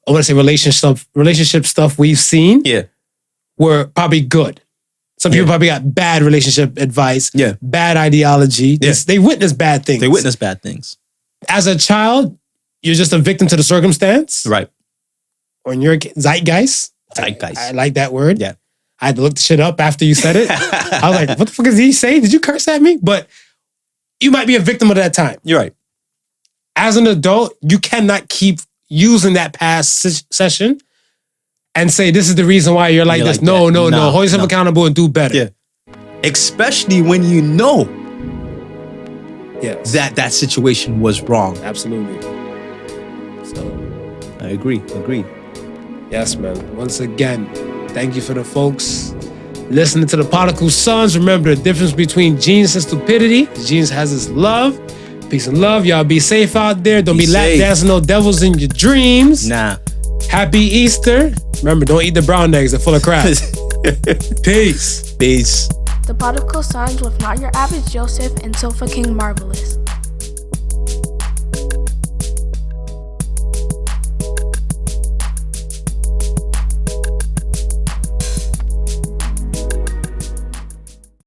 I want to say relationship stuff we've seen, were probably good. Some people probably got bad relationship advice, bad ideology. They witness bad things. As a child, you're just a victim to the circumstance, right? Or in your zeitgeist. I like that word. Yeah. I had to look the shit up after you said it. I was like, what the fuck is he saying? Did you curse at me? But you might be a victim of that time. You're right. As an adult, you cannot keep using that past session and say, this is the reason why you're like this. Like no. No, Hold yourself accountable and do better. Yeah. Especially when you know yes. that situation was wrong. Absolutely. So, I agree. Yes, man. Once again, thank you for the folks listening to the Podical Sons. Remember the difference between genius and stupidity. Genius has his love. Peace and love. Y'all be safe out there. Don't be lap dancing no devils in your dreams. Nah. Happy Easter. Remember, don't eat the brown eggs. They're full of crap. Peace. The Podical Sons with Not Your Average Joseph and Sofa King Marvelous.